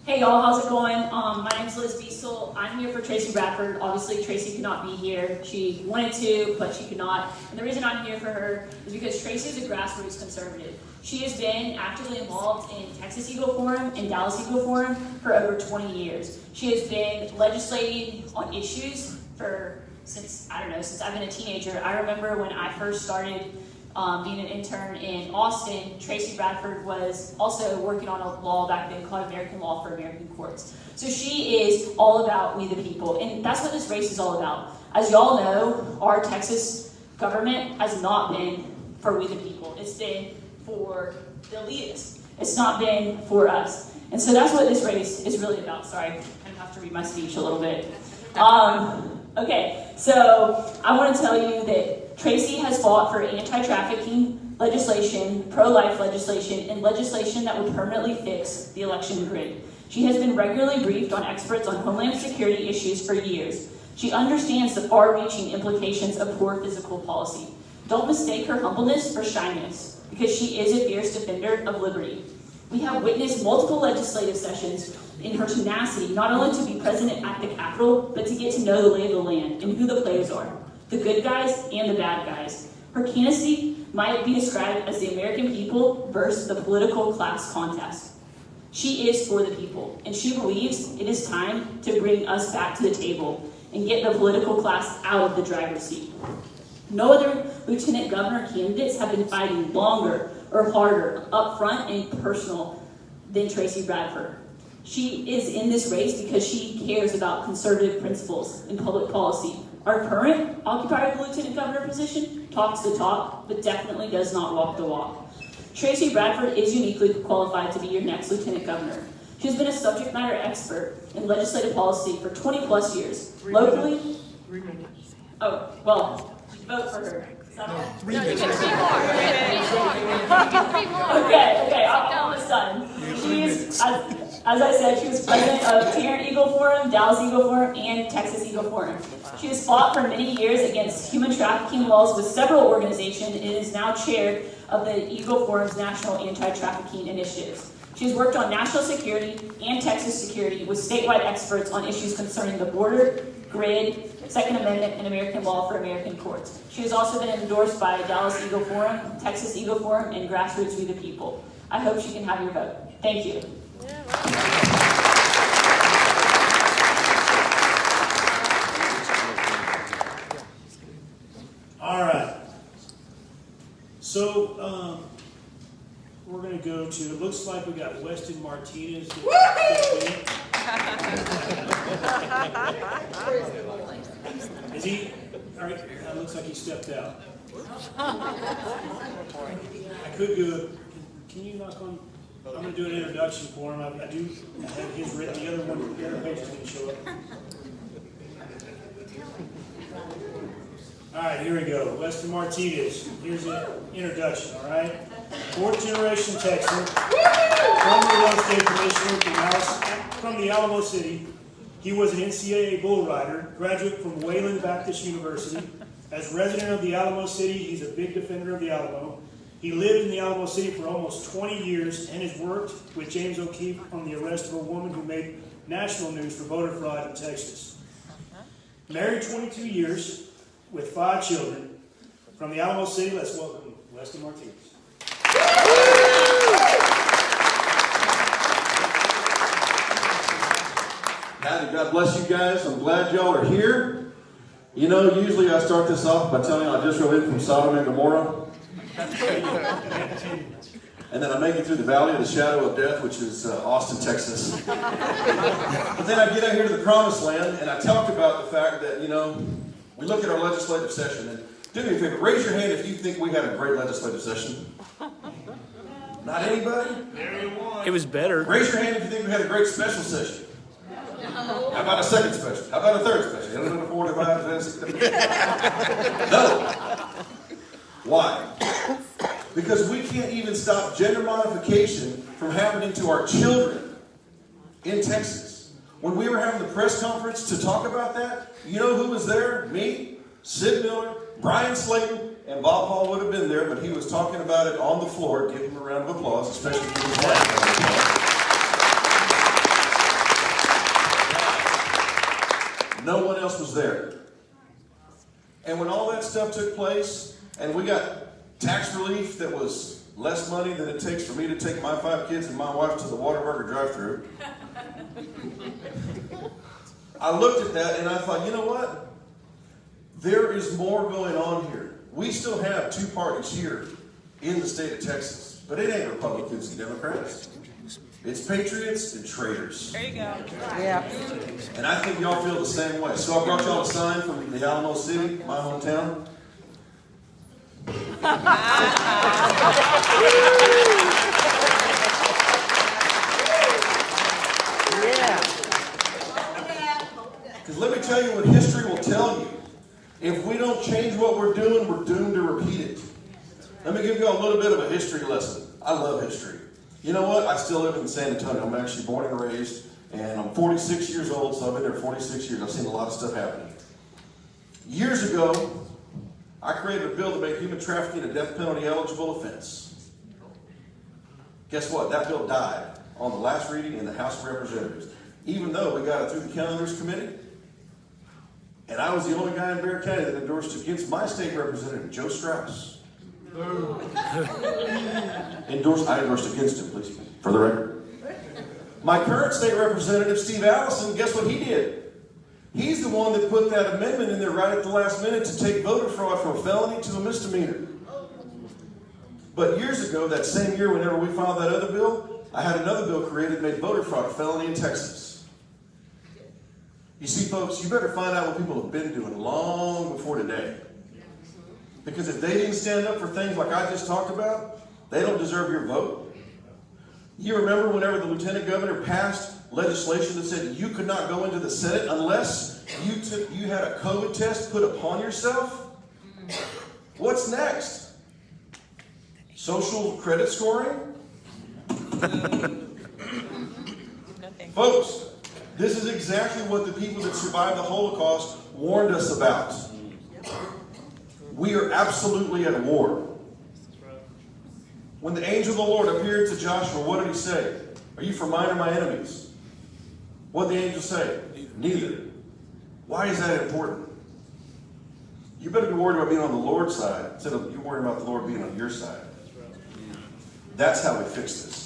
Hey y'all, how's it going? My name's Liz Beazle. I'm here for Tracy Bradford. Obviously, Tracy could not be here. She wanted to, but she could not. And the reason I'm here for her is because Tracy is a grassroots conservative. She has been actively involved in Texas Eagle Forum and Dallas Eagle Forum for over 20 years. She has been legislating on issues since I've been a teenager. I remember when I first started being an intern in Austin, Tracy Bradford was also working on a law back then called American Law for American Courts. So she is all about we the people, and that's what this race is all about. As y'all know, our Texas government has not been for we the people. It's been for the elitists. It's not been for us. And so that's what this race is really about. Sorry, I kind of have to read my speech a little bit. Okay, so I want to tell you that Tracy has fought for anti-trafficking legislation, pro-life legislation, and legislation that would permanently fix the election grid. She has been regularly briefed on experts on homeland security issues for years. She understands the far-reaching implications of poor physical policy. Don't mistake her humbleness for shyness, because she is a fierce defender of liberty. We have witnessed multiple legislative sessions in her tenacity, not only to be president at the Capitol, but to get to know the lay of the land and who the players are, the good guys and the bad guys. Her candidacy might be described as the American people versus the political class contest. She is for the people, and she believes it is time to bring us back to the table and get the political class out of the driver's seat. No other lieutenant governor candidates have been fighting longer or harder, up front and personal than Tracy Bradford. She is in this race because she cares about conservative principles and public policy. Our current occupier of the lieutenant governor position talks the talk, but definitely does not walk the walk. Tracy Bradford is uniquely qualified to be your next lieutenant governor. She has been a subject matter expert in legislative policy for 20 plus years. Locally,
3 minutes.
oh, well, vote for her.
No, you get 3 more.
Okay, I'm almost done. She is, as I said, she was president of Tarrant Eagle Forum, Dallas Eagle Forum, and Texas Eagle Forum. She has fought for many years against human trafficking laws with several organizations and is now chair of the Eagle Forum's National Anti-Trafficking Initiatives. She has worked on national security and Texas security with statewide experts on issues concerning the border, grid, Second Amendment, and American law for American courts. She has also been endorsed by Dallas Eagle Forum, Texas Eagle Forum, and Grassroots We the People. I hope she can have your vote. Thank you.
All right. So, we're going to go to, it looks like we got Weston Martinez. Is he? All right, it looks like he stepped out. I could go, can you knock on, I'm going to do an introduction for him. I do have his written, the other page is going to show up. All right, here we go. Weston Martinez. Here's an introduction, all right? Fourth generation Texan, former real estate commissioner from the Alamo City. He was an NCAA bull rider, graduate from Wayland Baptist University. As resident of the Alamo City, he's a big defender of the Alamo. He lived in the Alamo City for almost 20 years and has worked with James O'Keefe on the arrest of a woman who made national news for voter fraud in Texas. Married 22 years with 5 children. From the Alamo City, let's welcome Weston Martinez.
Howdy, God bless you guys. I'm glad y'all are here. You know, usually I start this off by telling you I just rode in from Sodom and Gomorrah. And then I make it through the valley of the shadow of death, which is Austin, Texas. But then I get out here to the promised land, and I talked about the fact that, you know, we look at our legislative session, and do me a favor, raise your hand if you think we had a great legislative session. Not anybody?
It was better.
Raise your hand if you think we had a great special session. How about a second special? How about a third special? You don't know, 4 to 5, no. Why? Because we can't even stop gender modification from happening to our children in Texas. When we were having the press conference to talk about that, you know who was there? Me, Sid Miller, Brian Slayton, and Bob Hall would have been there, but he was talking about it on the floor. Give him a round of applause, especially for his wife. No one else was there. And when all that stuff took place, and we got tax relief that was less money than it takes for me to take my 5 kids and my wife to the Whataburger drive-thru, I looked at that and I thought, you know what? There is more going on here. We still have 2 parties here in the state of Texas, but it ain't Republicans and Democrats. It's patriots and traitors.
There you go.
Yeah. And I think y'all feel the same way. So I brought y'all a sign from the Alamo City, my hometown.
Yeah.
Because let me tell you what history will tell you. If we don't change what we're doing, we're doomed to repeat it. Let me give you a little bit of a history lesson. I love history. You know what? I still live in San Antonio. I'm actually born and raised, and I'm 46 years old, so I've been there 46 years. I've seen a lot of stuff happening. Years ago, I created a bill to make human trafficking a death penalty eligible offense. Guess what? That bill died on the last reading in the House of Representatives, even though we got it through the Calendars Committee. And I was the only guy in Bexar County that endorsed against my state representative, Joe Strauss. I endorsed against him, please, for the record. My current state representative, Steve Allison, guess what he did? He's the one that put that amendment in there right at the last minute to take voter fraud from a felony to a misdemeanor. But years ago, that same year, whenever we filed that other bill, I had another bill created that made voter fraud a felony in Texas. You see, folks, you better find out what people have been doing long before today. Because if they didn't stand up for things like I just talked about, they don't deserve your vote. You remember whenever the lieutenant governor passed legislation that said you could not go into the Senate unless you had a COVID test put upon yourself? What's next? Social credit scoring? Folks, this is exactly what the people that survived the Holocaust warned us about. We are absolutely at war. When the angel of the Lord appeared to Joshua, what did he say? Are you for mine or my enemies? What did the angel say? Neither. Why is that important? You better be worried about being on the Lord's side instead of you worrying about the Lord being on your side. That's how we fix this.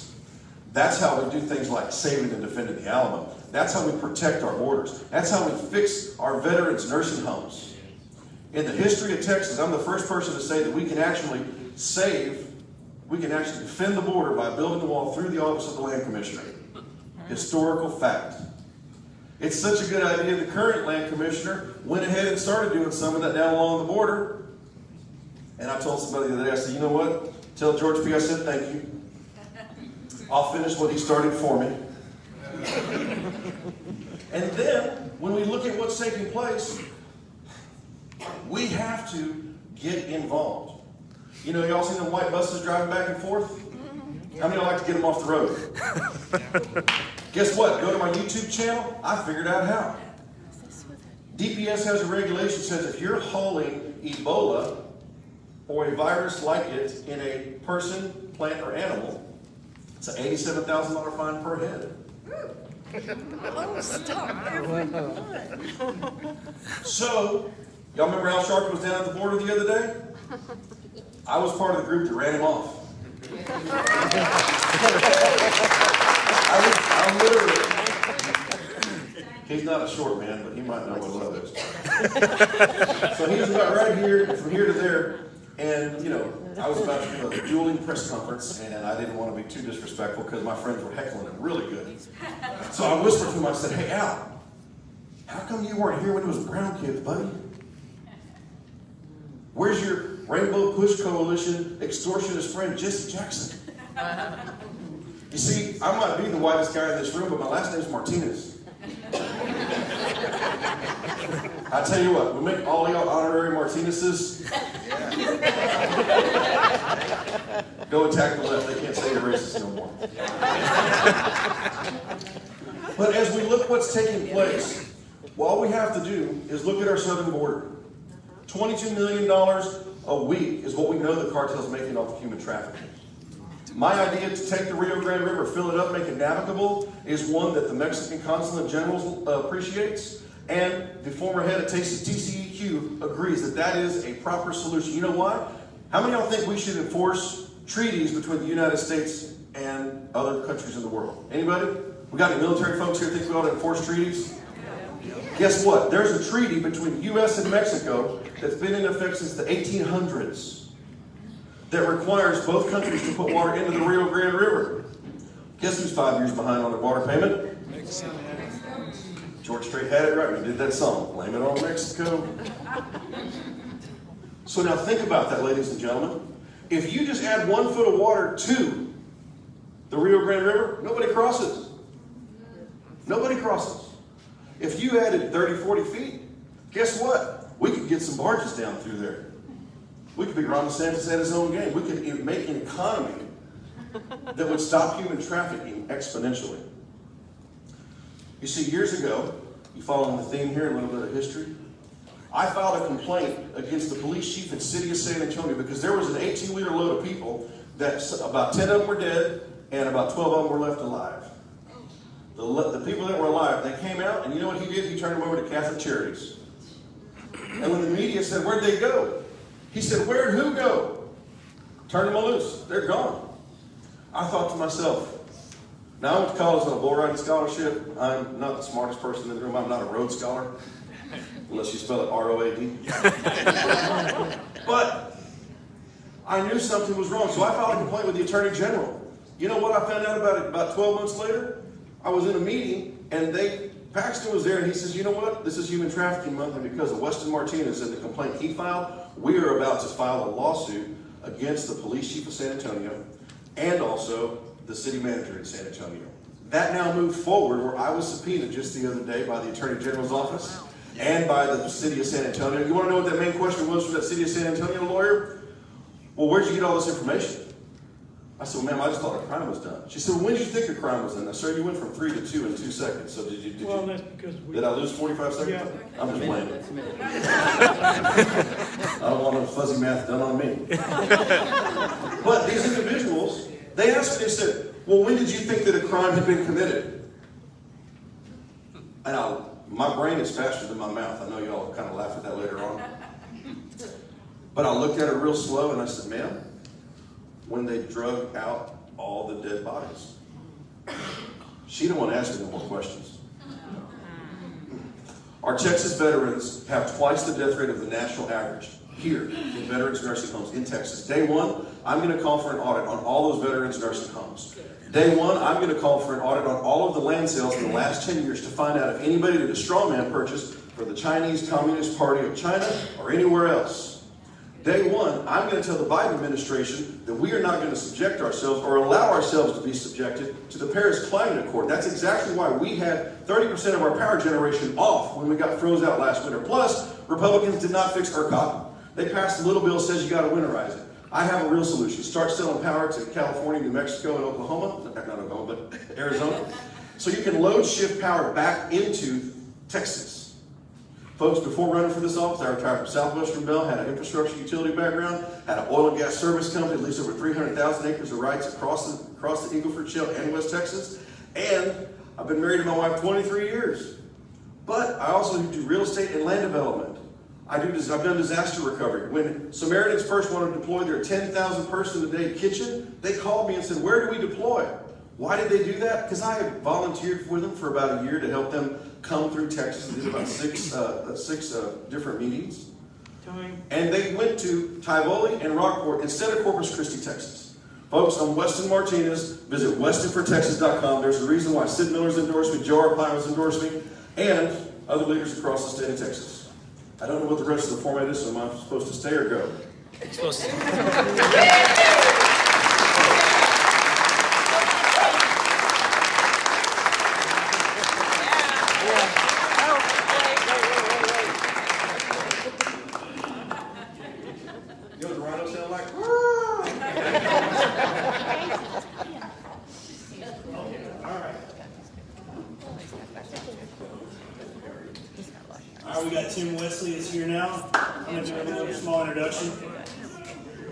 That's how we do things like saving and defending the Alamo. That's how we protect our borders. That's how we fix our veterans' nursing homes. In the history of Texas, I'm the first person to say that we can actually defend the border by building the wall through the office of the Land Commissioner. Historical fact. It's such a good idea, the current Land Commissioner went ahead and started doing some of that down along the border. And I told somebody the other day, I said, you know what? Tell George P. I said thank you. I'll finish what he started for me. And then, when we look at what's taking place, we have to get involved. You know, y'all seen the white buses driving back and forth? How many of y'all like to get them off the road? Guess what? Go to my YouTube channel. I figured out how. DPS has a regulation that says if you're hauling Ebola or a virus like it in a person, plant, or animal, it's an $87,000 fine per head.
Oh, stop.
So, y'all remember Al Sharpton was down at the border the other day? I was part of the group that ran him off. I literally, he's not a short man, but he might know what love is. So he was about right here, from here to there, and, you know, I was about to do a dueling press conference, and I didn't want to be too disrespectful because my friends were heckling him really good. So I whispered to him, I said, hey, Al, how come you weren't here when it was Brown Kids, buddy? Where's your Rainbow Push Coalition extortionist friend, Jesse Jackson? You see, I might be the whitest guy in this room, but my last name's Martinez. I tell you what, we make all y'all honorary Martinezes. Go attack the left. They can't say you're racist no more. But as we look what's taking place, all we have to do is look at our southern border. $22 million a week is what we know the cartel's making off of human trafficking. My idea to take the Rio Grande River, fill it up, make it navigable, is one that the Mexican Consulate General appreciates, and the former head of TCEQ agrees that that is a proper solution. You know why? How many of y'all think we should enforce treaties between the United States and other countries in the world? Anybody? We got any military folks here think we ought to enforce treaties? Guess what? There's a treaty between the U.S. and Mexico that's been in effect since the 1800s that requires both countries to put water into the Rio Grande River. Guess who's 5 years behind on their water payment? George Strait had it right. We did that song. Blame it on Mexico. So now think about that, ladies and gentlemen. If you just add 1 foot of water to the Rio Grande River, nobody crosses. Nobody crosses. If you added 30, 40 feet, guess what? We could get some barges down through there. We could be Ron DeSantis at his own game. We could make an economy that would stop human trafficking exponentially. You see, years ago, you following the theme here, a little bit of history, I filed a complaint against the police chief in the city of San Antonio because there was an 18-wheeler load of people that about 10 of them were dead and about 12 of them were left alive. The people that were alive, they came out, and you know what he did? He turned them over to Catholic Charities. And when the media said, where'd they go? He said, where'd who go? Turn them loose. They're gone. I thought to myself, now I went to college on a bull riding scholarship. I'm not the smartest person in the room. I'm not a Rhodes Scholar, unless you spell it R-O-A-D. But I knew something was wrong, so I filed a complaint with the Attorney General. You know what I found out about it about 12 months later? I was in a meeting, and Paxton was there, and he says, you know what? This is Human Trafficking Month, and because of Weston Martinez and the complaint he filed, we are about to file a lawsuit against the police chief of San Antonio and also the city manager in San Antonio. That now moved forward where I was subpoenaed just the other day by the Attorney General's office and by the city of San Antonio. You want to know what that main question was for that city of San Antonio lawyer? Well, where'd you get all this information? I said, well, ma'am, I just thought a crime was done. She said, well, when did you think a crime was done? I said, sir, you went from 3 to 2 in 2 seconds. So
that's because
did I lose 45 seconds?
Yeah.
I'm just playing. I don't want no fuzzy math done on me. But these individuals, they asked me, they said, well, when did you think that a crime had been committed? And my brain is faster than my mouth. I know y'all kind of laugh at that later on. But I looked at her real slow and I said, ma'am, when they drug out all the dead bodies. She didn't want to ask me no more questions. Our Texas veterans have twice the death rate of the national average here in veterans nursing homes in Texas. Day one, I'm going to call for an audit on all those veterans nursing homes. Day one, I'm going to call for an audit on all of the land sales in the last 10 years to find out if anybody did a straw man purchase for the Chinese Communist Party of China or anywhere else. Day one, I'm going to tell the Biden administration that we are not going to subject ourselves or allow ourselves to be subjected to the Paris Climate Accord. That's exactly why we had 30% of our power generation off when we got froze out last winter. Plus, Republicans did not fix ERCOT. They passed a little bill that says you got to winterize it. I have a real solution. Start selling power to California, New Mexico, and Oklahoma. Not Oklahoma, but Arizona. So you can load shift power back into Texas. Folks, before running for this office, I retired from Southwestern Bell, had an infrastructure utility background, had an oil and gas service company, leased over 300,000 acres of rights across the Eagle Ford Shale and West Texas. And I've been married to my wife 23 years. But I also do real estate and land development. I've done disaster recovery. When Samaritans first wanted to deploy their 10,000 person a day kitchen, they called me and said, where do we deploy? Why did they do that? Because I had volunteered for them for about a year to help them come through Texas. They did about six different meetings. And they went to Tivoli and Rockport instead of Corpus Christi, Texas. Folks, I'm Weston Martinez. Visit westonfortexas.com. There's a reason why Sid Miller's endorsed me, Joe Arpaio's endorsed me, and other leaders across the state of Texas. I don't know what the rest of the format is, so am I supposed to stay or go?
You're supposed to.
We got Tim Wesley is here now. I'm going to do a little small introduction.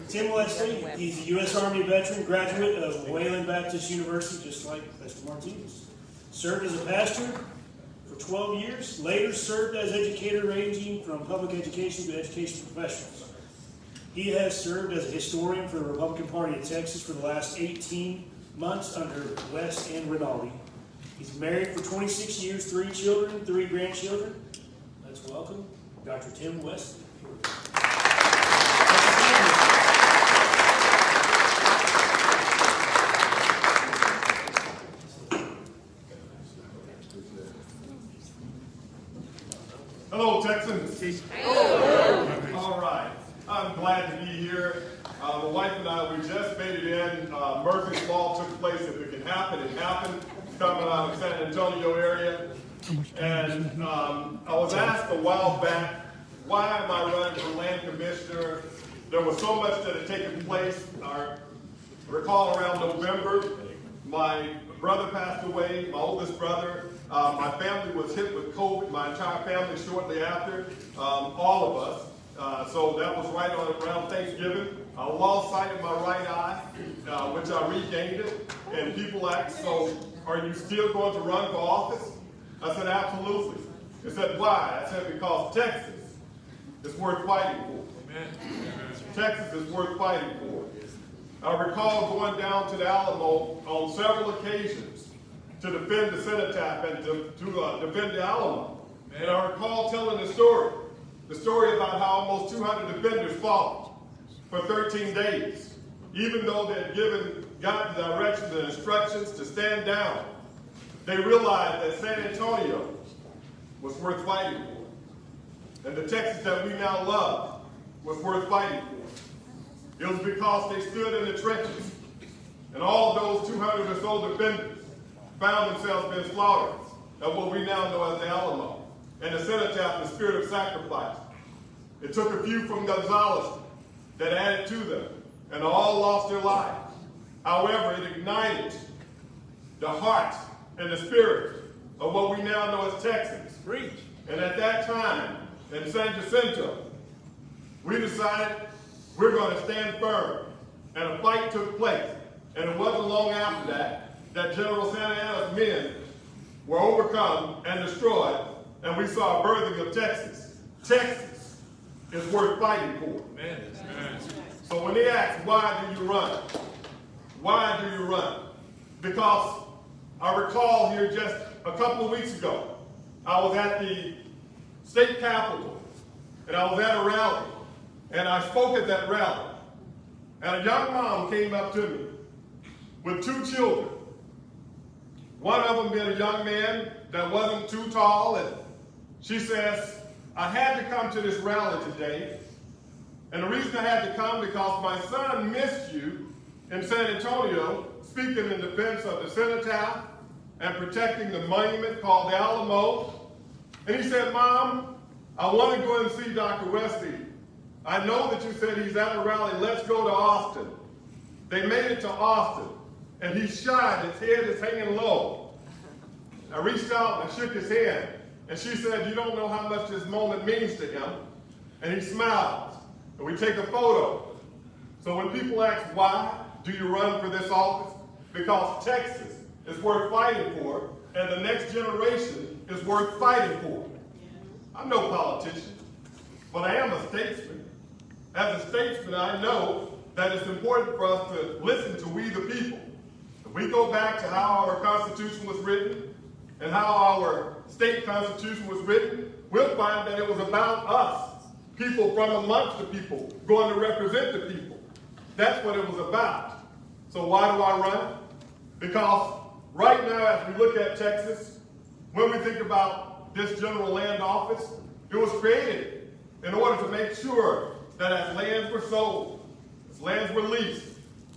Tim Wesley, he's a U.S. Army veteran, graduate of Wayland Baptist University, just like Mr. Martinez. Served as a pastor for 12 years, later served as educator ranging from public education to education professionals. He has served as a historian for the Republican Party of Texas for the last 18 months under Wes and Rinaldi. He's married for 26 years, 3 children, 3 grandchildren. Let's welcome Dr. Tim Wesley.
Hello, Texans. Hello. All right. I'm glad to be here. My wife and I, we just made it in. Murphy's Law took place. If it can happen, it happened. Coming out of San Antonio area. And I was asked a while back, why am I running for land commissioner? There was so much that had taken place. I recall around November, my brother passed away, my oldest brother. My family was hit with COVID, my entire family shortly after, all of us. So that was right around Thanksgiving. I lost sight of my right eye, which I regained it. And people asked, so are you still going to run for office? I said, absolutely. They said, why? I said, because Texas is worth fighting for. Amen. Texas is worth fighting for. I recall going down to the Alamo on several occasions to defend the cenotaph and to defend the Alamo. And I recall telling the story about how almost 200 defenders fought for 13 days. even though they had gotten the directions and instructions to stand down, they realized that San Antonio was worth fighting for. And the Texas that we now love was worth fighting for. It was because they stood in the trenches, and all those 200 or so defenders found themselves being slaughtered at what we now know as the Alamo, and the cenotaph, the spirit of sacrifice. It took a few from Gonzales that added to them, and all lost their lives. However, it ignited the heart and the spirit of what we now know as Texans. And at that time, in San Jacinto, we decided we're going to stand firm. And a fight took place. And it wasn't long after that General Santa Anna's men were overcome and destroyed, and we saw a birthing of Texas. Texas is worth fighting for. So when they ask, why do you run? Why do you run? Because I recall here just a couple of weeks ago, I was at the state capitol, and I was at a rally, and I spoke at that rally. And a young mom came up to me with two children. One of them being a young man that wasn't too tall, and she says, I had to come to this rally today, and the reason I had to come because my son missed you in San Antonio speaking in defense of the cenotaph and protecting the monument called the Alamo. And he said, Mom, I want to go and see Dr. Wesley. I know that you said he's at a rally. Let's go to Austin. They made it to Austin, and he's shy. His head is hanging low. I reached out and I shook his hand, and she said, you don't know how much this moment means to him. And he smiles, and we take a photo. So when people ask, why do you run for this office? Because Texas is worth fighting for, and the next generation is worth fighting for. I'm no politician, but I am a statesman. As a statesman, I know that it's important for us to listen to we the people. If we go back to how our Constitution was written and how our state constitution was written, we'll find that it was about us, people from amongst the people, going to represent the people. That's what it was about. So why do I run? Because right now, as we look at Texas, when we think about this general land office, it was created in order to make sure that as lands were sold, as lands were leased,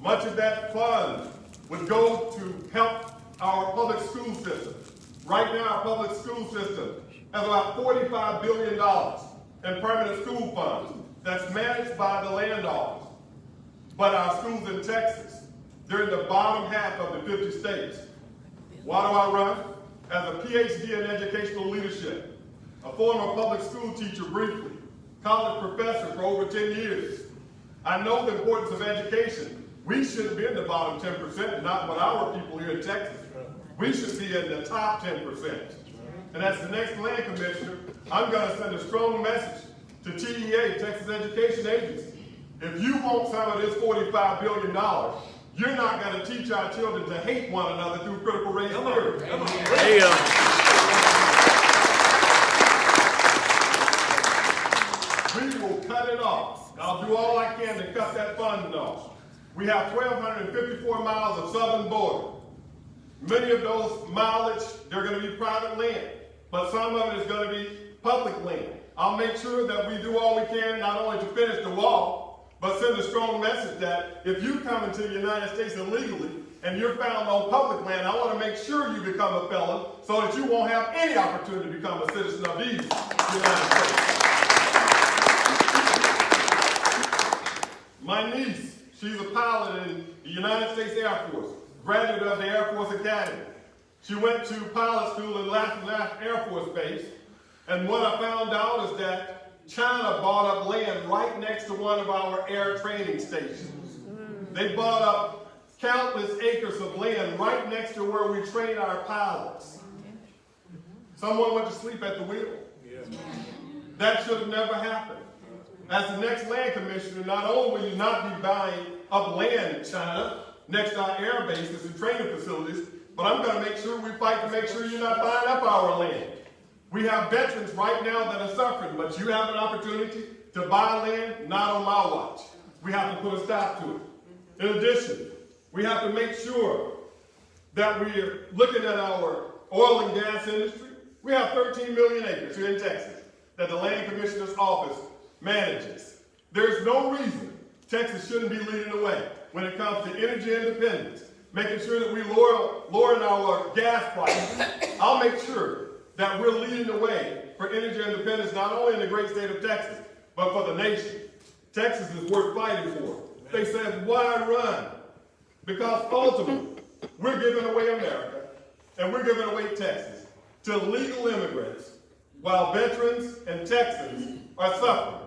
much of that fund would go to help our public school system. Right now, our public school system has about $45 billion in permanent school funds that's managed by the land office. But our schools in Texas, they're in the bottom half of the 50 states. Why do I run? As a PhD in educational leadership, a former public school teacher briefly, college professor for over 10 years, I know the importance of education. We shouldn't be in the bottom 10%, not with our people here in Texas. We should be in the top 10%. And as the next land commissioner, I'm going to send a strong message to TEA, Texas Education Agency. If you want some of this $45 billion, you're not going to teach our children to hate one another through critical race theory.
There you go.
We will cut it off. I'll do all I can to cut that funding off. We have 1,254 miles of southern border. Many of those mileage, they're going to be private land, but some of it is going to be public land. I'll make sure that we do all we can not only to finish the wall, but send a strong message that if you come into the United States illegally and you're found on public land, I want to make sure you become a felon so that you won't have any opportunity to become a citizen of these United States. My niece, she's a pilot in the United States Air Force, graduate of the Air Force Academy. She went to pilot school in Lassen Air Force Base, and what I found out is that China bought up land right next to one of our air training stations. They bought up countless acres of land right next to where we train our pilots. Someone went to sleep at the wheel. That should have never happened. As the next land commissioner, not only will you not be buying up land in China next to our air bases and training facilities, but I'm going to make sure we fight to make sure you're not buying up our land. We have veterans right now that are suffering, but you have an opportunity to buy land, not on my watch. We have to put a stop to it. In addition, we have to make sure that we're looking at our oil and gas industry. We have 13 million acres here in Texas that the Land Commissioner's Office manages. There's no reason Texas shouldn't be leading the way when it comes to energy independence, making sure that we lowering our gas prices. I'll make sure that we're leading the way for energy independence, not only in the great state of Texas, but for the nation. Texas is worth fighting for. They said, why run? Because ultimately, we're giving away America, and we're giving away Texas to legal immigrants, while veterans and Texans are suffering.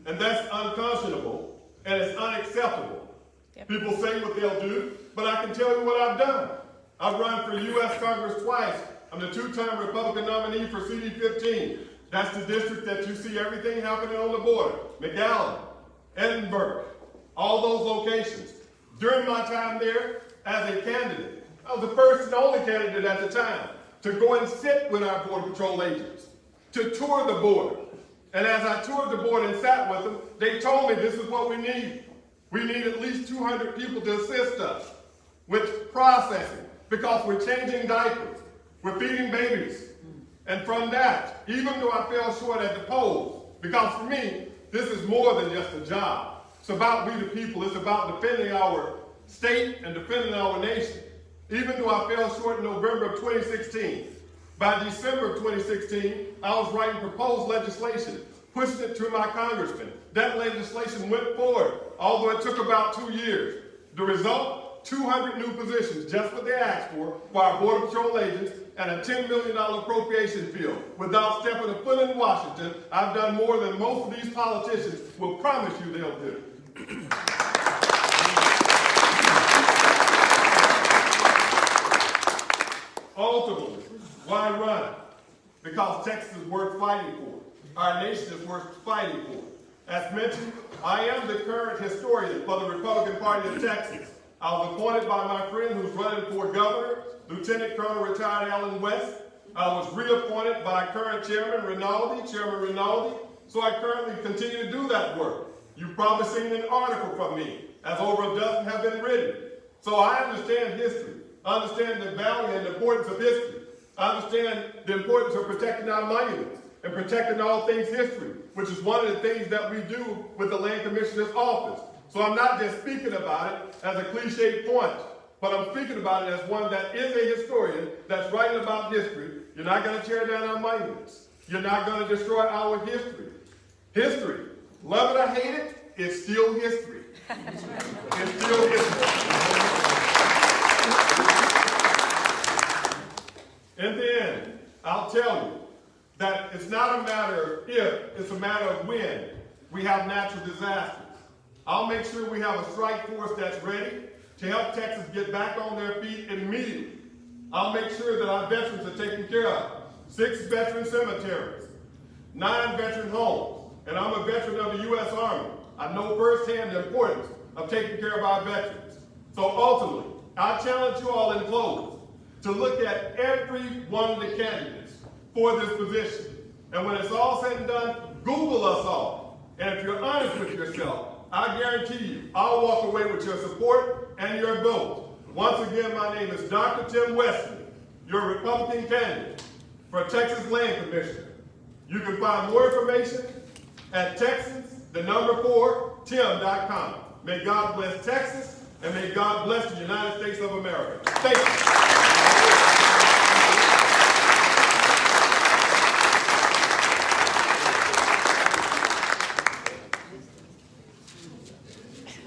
And that's unconscionable, and it's unacceptable. People say what they'll do, but I can tell you what I've done. I've run for U.S. Congress twice. I'm the two-time Republican nominee for CD15. That's the district that you see everything happening on the border. McAllen, Edinburgh, all those locations. During my time there as a candidate, I was the first and only candidate at the time to go and sit with our Border Patrol agents, to tour the border. And as I toured the border and sat with them, they told me this is what we need. We need at least 200 people to assist us with processing, because we're changing diapers, we're feeding babies. And from that, even though I fell short at the polls, because for me, this is more than just a job. It's about we the people. It's about defending our state and defending our nation. Even though I fell short in November of 2016, by December of 2016, I was writing proposed legislation, pushing it to my congressman. That legislation went forward, although it took about 2 years. The result, 200 new positions, just what they asked for our Border Patrol agents, and a $10 million appropriation bill. Without stepping a foot in Washington, I've done more than most of these politicians will promise you they'll do. Ultimately, why run? Because Texas is worth fighting for. Our nation is worth fighting for. As mentioned, I am the current historian for the Republican Party of Texas. I was appointed by my friend who's running for governor, Lieutenant Colonel retired Alan West. I was reappointed by current Chairman Rinaldi, so I currently continue to do that work. You've probably seen an article from me, as over a dozen have been written. So I understand history. I understand the value and the importance of history. I understand the importance of protecting our monuments and protecting all things history, which is one of the things that we do with the Land Commissioner's Office. So I'm not just speaking about it as a cliche point, but I'm speaking about it as one that is a historian that's writing about history. You're not going to tear down our monuments. You're not going to destroy our history. History, love it or hate it, it's still history. It's still history. In the end, I'll tell you that it's not a matter of if, it's a matter of when we have natural disasters. I'll make sure we have a strike force that's ready to help Texas get back on their feet immediately. I'll make sure that our veterans are taken care of. 6 veteran cemeteries, 9 veteran homes, and I'm a veteran of the U.S. Army. I know firsthand the importance of taking care of our veterans. So ultimately, I challenge you all in closing to look at every one of the candidates for this position. And when it's all said and done, Google us all. And if you're honest with yourself, I guarantee you, I'll walk away with your support and your vote. Once again, my name is Dr. Tim Wesley, your Republican candidate for Texas Land Commissioner. You can find more information at Texas4Tim.com. May God bless Texas, and may God bless the United States of America. Thank you.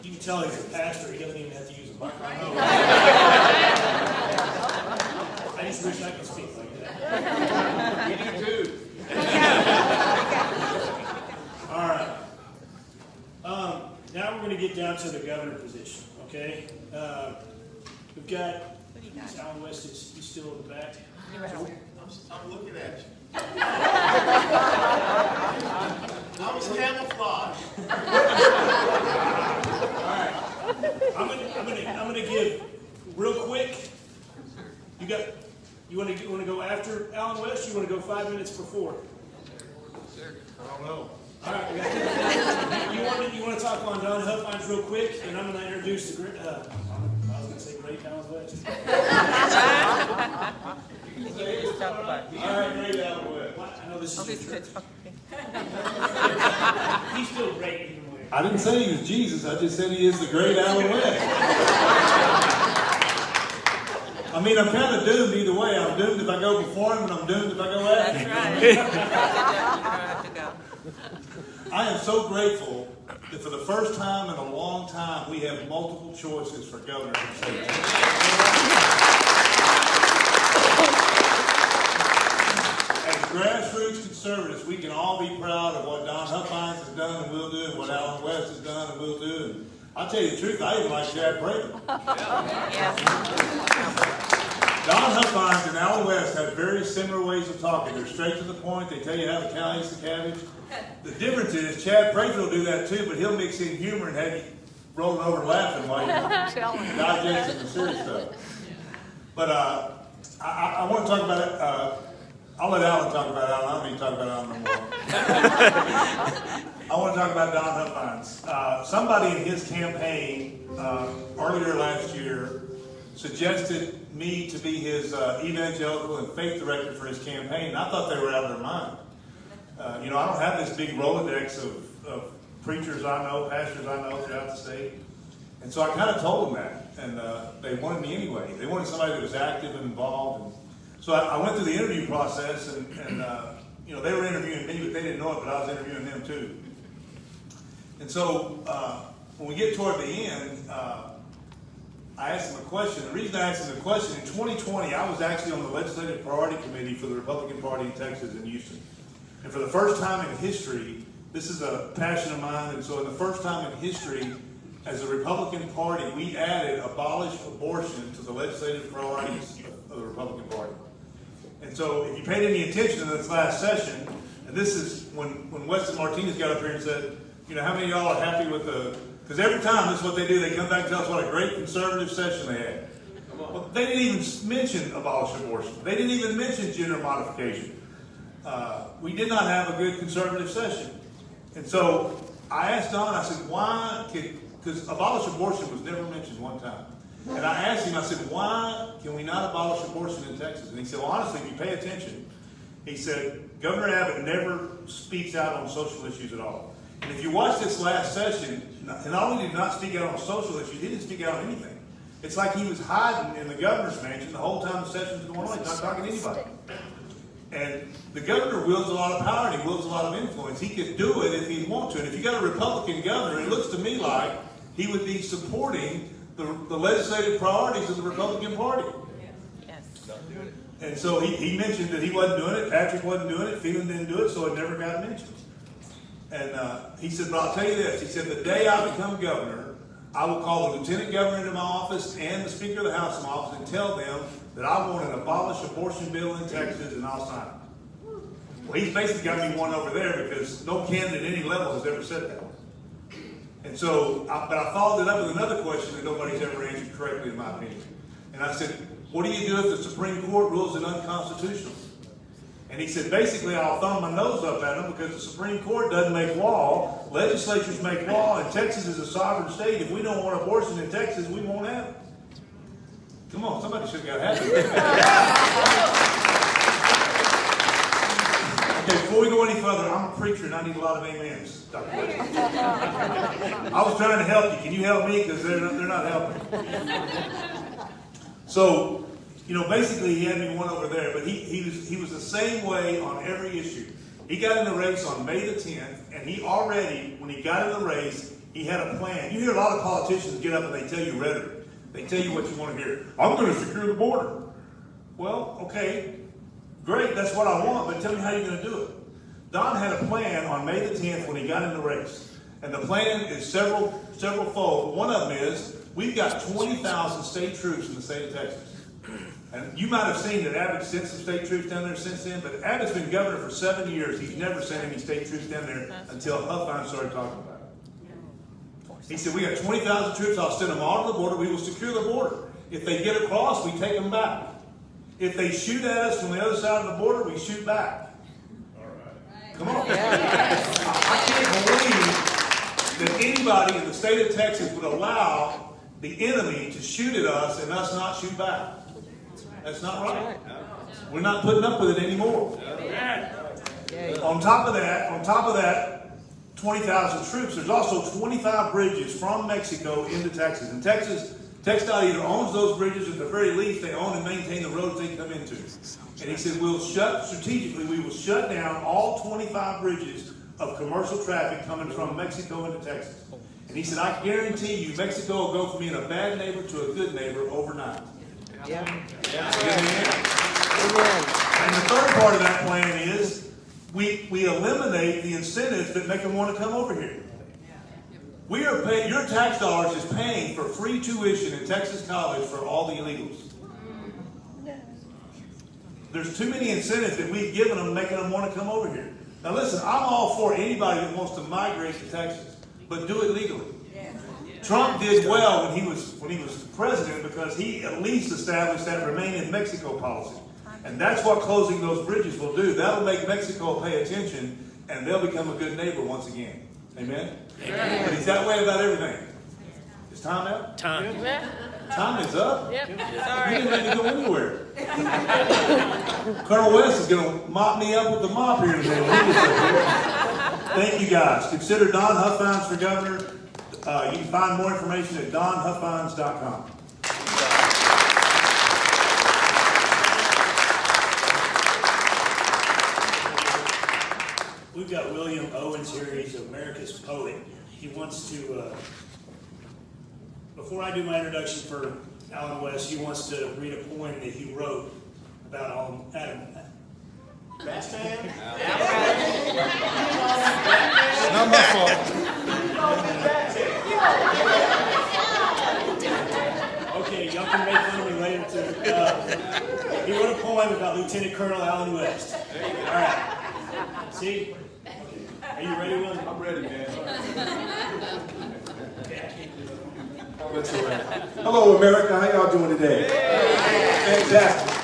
You can tell he's a pastor, he doesn't even have to use a microphone. I just wish I could speak like that.
Me too.
All right. Now we're going to get down to the governor position, okay? We've got, Alan West, is he still in the back?
I'm looking at you. I was camouflaged.
All right. I'm gonna give real quick. You want to go after Alan West? You want to go 5 minutes before?
I don't know.
All right, you want to talk on Don Huffines real quick, and I'm going to introduce the great, I was going to say Great Allen West. All right, Great Allen West. I know this is true. He's still great either way.
I didn't say he was Jesus, I just said he is the great Allen West. I mean, I'm kind of doomed either way. I'm doomed if I go before him, and I'm doomed if I go after him.
That's right.
I am so grateful that for the first time in a long time, we have multiple choices for governor and state. As grassroots conservatives, we can all be proud of what Don Huffines has done and will do, and what Allen West has done and will do. And I'll tell you the truth, I even like Chad Prather. Don Huffines and Allen West have very similar ways of talking. They're straight to the point. They tell you how the cow eats the cabbage. The difference is Chad Prather will do that too, but he'll mix in humor and have you rolling over laughing while you're digesting the serious stuff. But I want to talk about it. I'll let Alan talk about Alan. I don't need to talk about Alan no more. I want to talk about Don Huffines. Somebody in his campaign earlier last year suggested me to be his evangelical and faith director for his campaign. I thought they were out of their mind. I don't have this big Rolodex of preachers I know, pastors I know throughout the state. And so I kind of told them that. And they wanted me anyway. They wanted somebody that was active and involved. And so I went through the interview process, and they were interviewing me, but they didn't know it, but I was interviewing them too. And so when we get toward the end, I asked him a question. The reason I asked him the question, in 2020, I was actually on the Legislative Priority Committee for the Republican Party in Texas in Houston. And for the first time in history, this is a passion of mine, and so in the first time in history, as a Republican Party, we added abolish abortion to the legislative priorities of the Republican Party. And so if you paid any attention to this last session, and this is when Weston Martinez got up here and said, how many of y'all are happy with the... Because every time, this is what they do. They come back and tell us what a great conservative session they had. Well, they didn't even mention abolish abortion. They didn't even mention gender modification. We did not have a good conservative session. And so I asked Don, I said, why... Because abolish abortion was never mentioned one time. And I asked him, I said, why can we not abolish abortion in Texas? And he said, well, honestly, if you pay attention, he said, Governor Abbott never speaks out on social issues at all. And if you watch this last session, not only did he not speak out on social issues, he didn't speak out on anything. It's like he was hiding in the governor's mansion the whole time the session was going on. He's not talking to anybody. And the governor wields a lot of power and he wields a lot of influence. He could do it if he wants to. And if you got a Republican governor, it looks to me like he would be supporting the legislative priorities of the Republican Party.
Yes.
And so he mentioned that he wasn't doing it, Patrick wasn't doing it, Phelan didn't do it, so it never got mentioned. And he said, but I'll tell you this, he said, the day I become governor, I will call the lieutenant governor into my office and the Speaker of the House in my office and tell them that I want an abolish abortion bill in Texas and I'll sign it. Well, he's basically got me one over there because no candidate at any level has ever said that. And so, but I followed it up with another question that nobody's ever answered correctly in my opinion. And I said, what do you do if the Supreme Court rules it unconstitutional? And he said, basically, I'll thumb my nose up at them because the Supreme Court doesn't make law. Legislatures make law, and Texas is a sovereign state. If we don't want abortion in Texas, we won't have it. Come on, somebody should have got happy. Okay, before we go any further, I'm a preacher and I need a lot of amens, Dr. West. I was trying to help you. Can you help me? Because they're not helping. So, basically he had me one over there, but he was the same way on every issue. He got in the race on May the 10th, and he already, when he got in the race, he had a plan. You hear a lot of politicians get up and they tell you rhetoric. They tell you what you want to hear. I'm going to secure the border. Well, okay, great, that's what I want, but tell me how you're going to do it. Don had a plan on May the 10th when he got in the race. And the plan is several fold. One of them is, we've got 20,000 state troops in the state of Texas. And you might have seen that Abbott sent some state troops down there since then, but Abbott's been governor for 7 years. He's never sent any state troops down there until Huffines started talking about it. He said, we got 20,000 troops. I'll send them all to the border. We will secure the border. If they get across, we take them back. If they shoot at us from the other side of the border, we shoot back. All right. Come on. I that anybody in the state of Texas would allow the enemy to shoot at us and us not shoot back. That's not right. We're not putting up with it anymore. On top of that, 20,000 troops, there's also 25 bridges from Mexico into Texas. And TxDOT either owns those bridges, or at the very least, they own and maintain the roads they come into. And he said, strategically, we will shut down all 25 bridges of commercial traffic coming from Mexico into Texas. And he said, I guarantee you, Mexico will go from being a bad neighbor to a good neighbor overnight.
Yeah.
And the third part of that plan is we eliminate the incentives that make them want to come over here. We are paying, your tax dollars is paying for free tuition in Texas College for all the illegals. There's too many incentives that we've given them, making them want to come over here. Now listen, I'm all for anybody that wants to migrate to Texas, but do it legally. Trump did well when he was president, because he at least established that remain in Mexico policy. And that's what closing those bridges will do. That'll make Mexico pay attention, and they'll become a good neighbor once again. Amen? Amen. But he's that way about everything. Is time out?
Time.
Time is up.
Yep.
You didn't have to go anywhere. Colonel West is going to mop me up with the mop here today. Thank you guys. Consider Don Huffines for governor. You can find more information at donhuffines.com.
We've got William Owens here. He's America's poet. He wants to, before I do my introduction for Alan West, he wants to read a poem that he wrote about Adam. Batman?
Number 4.
Okay, y'all can make fun of me later too. He wrote a poem about Lieutenant Colonel Alan West. All right. See? Are you ready, William?
I'm ready, man. That's all right. Hello, America. How y'all doing today? Fantastic.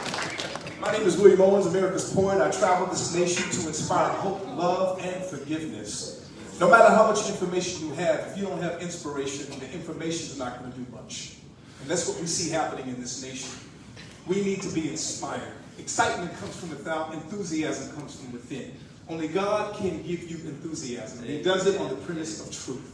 My name is William Owens, America's poet. I travel this nation to inspire hope, love, and forgiveness. No matter how much information you have, if you don't have inspiration, the information is not going to do much. And that's what we see happening in this nation. We need to be inspired. Excitement comes from without, enthusiasm comes from within. Only God can give you enthusiasm. And He does it on the premise of truth.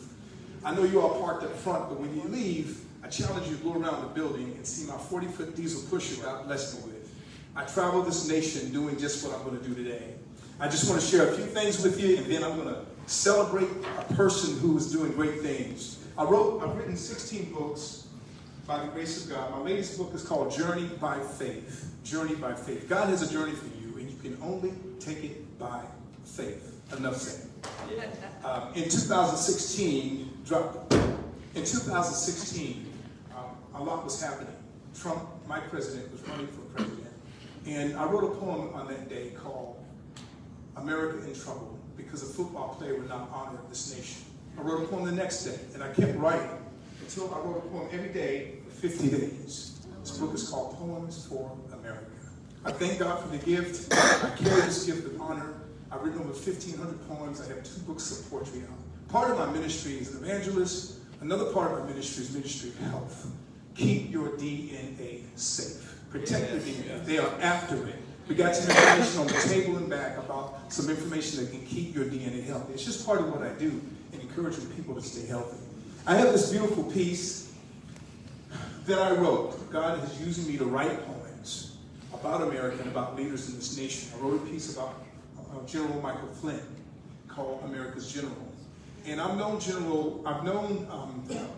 I know you all parked up front, but when you leave, I challenge you to go around the building and see my 40-foot diesel pusher God blessed me with. I travel this nation doing just what I'm going to do today. I just want to share a few things with you, and then I'm going to celebrate a person who is doing great things. I've written 16 books by the grace of God. My latest book is called Journey by Faith. Journey by Faith. God has a journey for you, and you can only take it by faith. Enough said. In 2016, a lot was happening. Trump, my president, was running for president. And I wrote a poem on that day called America in Trouble, because a football player would not honor this nation. I wrote a poem the next day, and I kept writing until I wrote a poem every day for 50 days. This book is called Poems for America. I thank God for the gift. I carry this gift of honor. I've written over 1,500 poems. I have 2 books of poetry out. Part of my ministry is an evangelist. Another part of my ministry is ministry of health. Keep your DNA safe. Protect your DNA. They are after it. We got some information on the table and back about some information that can keep your DNA healthy. It's just part of what I do in encouraging people to stay healthy. I have this beautiful piece that I wrote. God is using me to write poems about America and about leaders in this nation. I wrote a piece about General Michael Clint called America's General. And I've known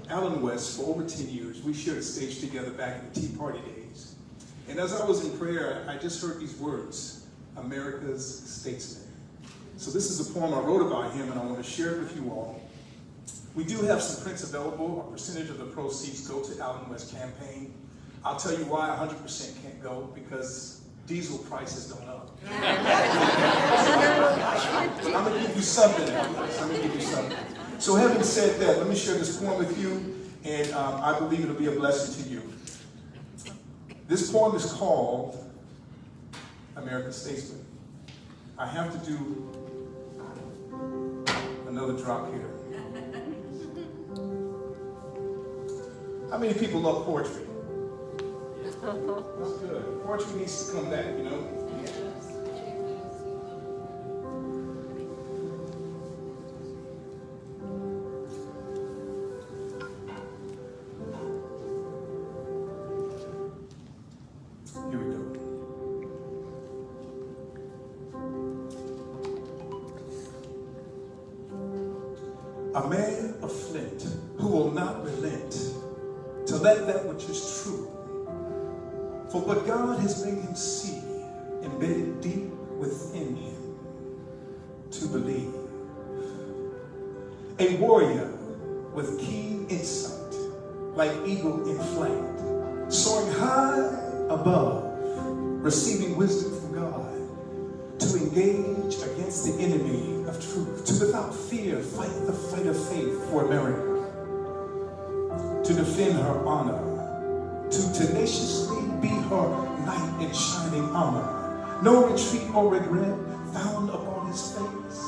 Alan West for over 10 years. We shared a stage together back in the Tea Party days. And as I was in prayer, I just heard these words, America's statesman. So this is a poem I wrote about him, and I want to share it with you all. We do have some prints available. A percentage of the proceeds go to Alan West's campaign. I'll tell you why 100% can't go, because diesel prices don't up. I'm going to give you something. So having said that, let me share this poem with you, and I believe it'll be a blessing to you. This poem is called America's Statesman. I have to do another drop here.
How many people love poetry? That's good. Poetry needs to come back, you know? Here we go. A man of flint who will not relent to let that which is true. For what God has made him see, embedded deep within him, to believe. A warrior with keen insight, like eagle in flight, soaring high above, receiving wisdom from God, to engage against the enemy of truth, to without fear fight the fight of faith for America, to defend her honor, to tenaciously be her knight in shining armor. No retreat or regret found upon his face.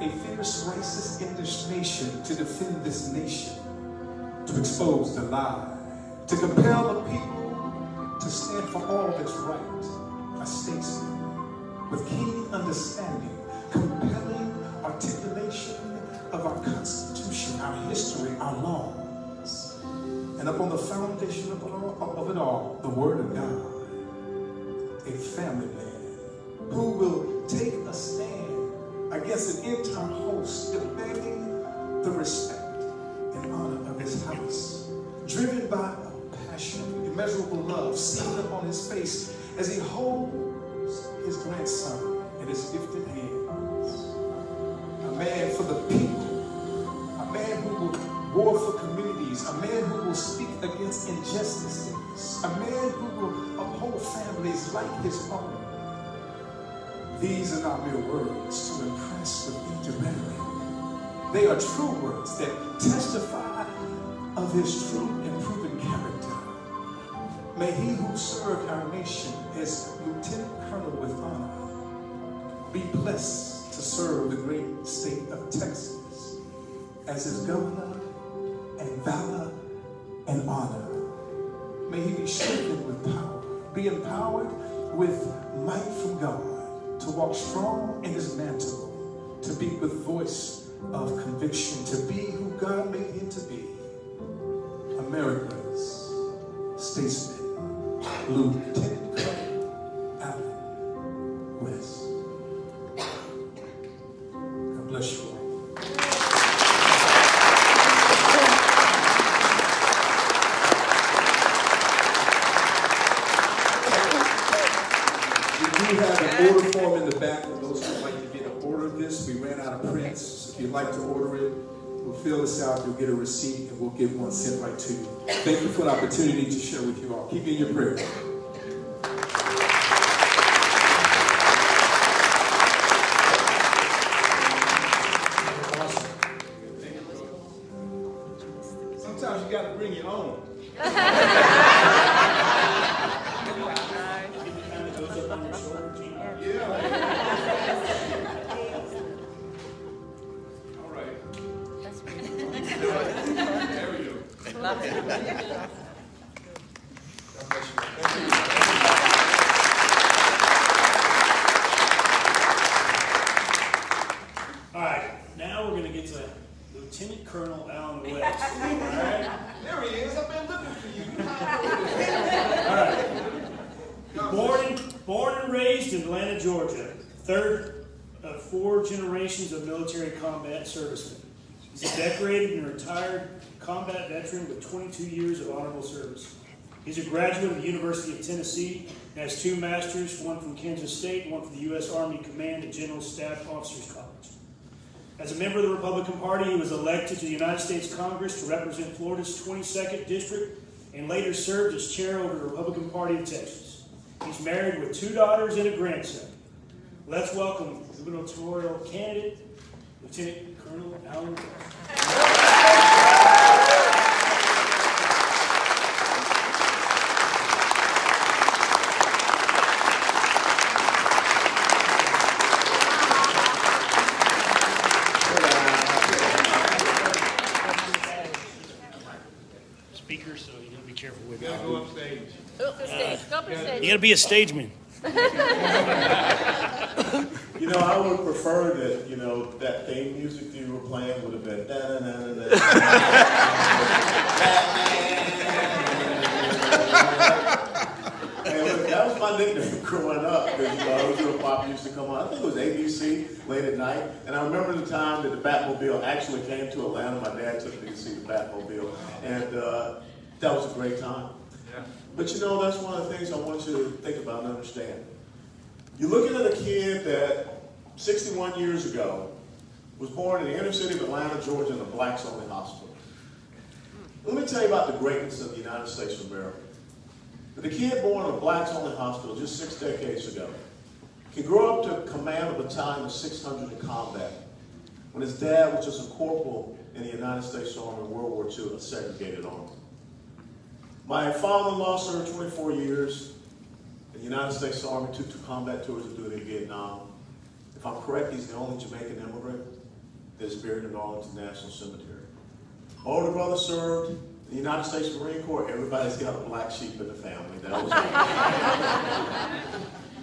A fierce racist indignation to defend this nation, to expose the lie, to compel the people to stand for all that's right. A statesman with keen understanding, compelling articulation of our Constitution, our history, our laws. And upon the foundation of it all, the Word of God. A family man who will take a stand against an entire host, demanding the respect and honor of his house, driven by a passion, immeasurable love seen upon his face as he holds his grandson in his gifted hands. A man for the people, a man who will war for communities, a man who will speak against injustices, a man who will uphold families like his own. These are not mere words to impress with empty rhetoric. They are true words that testify of his true and proven character. May he who served our nation as Lieutenant Colonel with honor be blessed to serve the great state of Texas as his governor and valor and honor. May he be strengthened with power, be empowered with might from God, to walk strong in his mantle, to be with voice of conviction, to be who God made him to be, America's statesman, Lieutenant Colonel Abbott West. God bless you all. We have an order form in the back for those who would like to get an order of this. We ran out of prints. So if you'd like to order it, we'll fill this out. You'll get a receipt, and we'll get one sent right to you. Thank you for the opportunity to share with you all. Keep me in your prayers. Sometimes you got to bring your own.
Of military combat servicemen. He's a decorated and retired combat veteran with 22 years of honorable service. He's a graduate of the University of Tennessee and has 2 masters, one from Kansas State, one from the U.S. Army Command and General Staff Officers College. As a member of the Republican Party, he was elected to the United States Congress to represent Florida's 22nd District and later served as chair over the Republican Party of Texas. He's married with 2 daughters and a grandson. Let's welcome gubernatorial candidate, Lieutenant Colonel Alan West. speaker, so you gotta be careful with
You
that.
gotta go upstage.
Go up the stage. Go up the stage.
You gotta be a stageman.
You know, I would prefer that, you know, that theme music that you were playing would have been da-da-da-da-da. And that was my nickname growing up, because, you know, original pop used to come on. I think it was ABC late at night. And I remember the time that the Batmobile actually came to Atlanta. My dad took me to see the Batmobile. And that was a great time. But you know, that's one of the things I want you to think about and understand. You're looking at a kid that 61 years ago was born in the inner city of Atlanta, Georgia, in a blacks-only hospital. Let me tell you about the greatness of the United States of America. The kid born in a blacks-only hospital just 6 decades ago can grow up to command a battalion of 600 in combat when his dad was just a corporal in the United States Army in World War II, a segregated army. My father-in-law served 24 years in the United States Army, took 2 combat tours of duty in Vietnam. If I'm correct, he's the only Jamaican immigrant that's buried in Arlington National Cemetery. My older brother served in the United States Marine Corps. Everybody's got a black sheep in the family. That was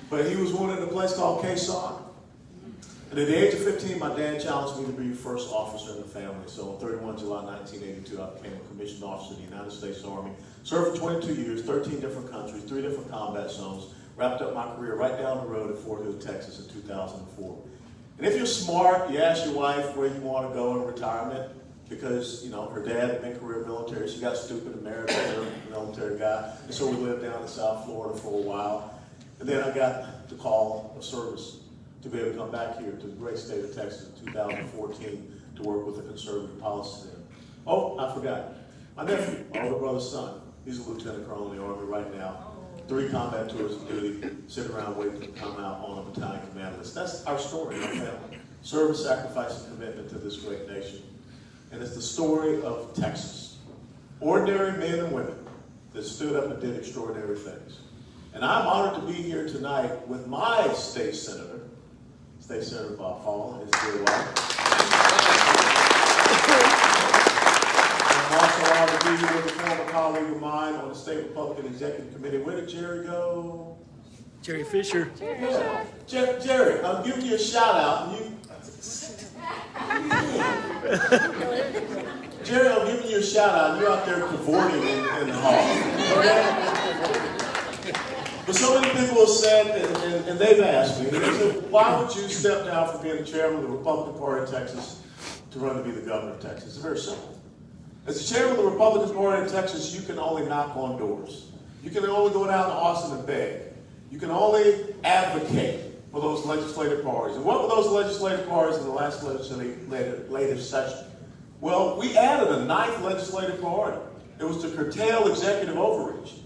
but he was wounded in a place called Quezon. And at the age of 15, my dad challenged me to be the first officer in the family. So on 31 July 1982, I became a commissioned officer in the United States Army. Served for 22 years, 13 different countries, 3 different combat zones. Wrapped up my career right down the road at Fort Hood, Texas in 2004. And if you're smart, you ask your wife where you want to go in retirement, because, you know, her dad had been career military. She got stupid and married a military guy. And so we lived down in South Florida for a while. And then I got the call of service to be able to come back here to the great state of Texas in 2014 to work with a conservative policy center. Oh, I forgot. My nephew, my older brother's son, he's a lieutenant colonel in the Army right now. 3 combat tours of duty, sitting around waiting to come out on a battalion command list. That's our story, our family. Service, sacrifice, and commitment to this great nation. And it's the story of Texas. Ordinary men and women that stood up and did extraordinary things. And I'm honored to be here tonight with my state senator, State Senator Bob Hall, and his dear wife. I'm also honored to be here with a former colleague of mine on the State Republican Executive Committee. Where did Jerry go?
Jerry Fisher.
Yeah. Jerry, I'm giving you a shout out. And Jerry, I'm giving you a shout out. You're out there cavorting in the hall. Okay? But so many people have said, and they've asked me, they said, why would you step down from being the chairman of the Republican Party of Texas to run to be the governor of Texas? It's very simple. As the chairman of the Republican Party of Texas, you can only knock on doors. You can only go down to Austin and beg. You can only advocate for those legislative parties. And what were those legislative parties in the last legislative session? Well, we added a 9th legislative party. It was to curtail executive overreach.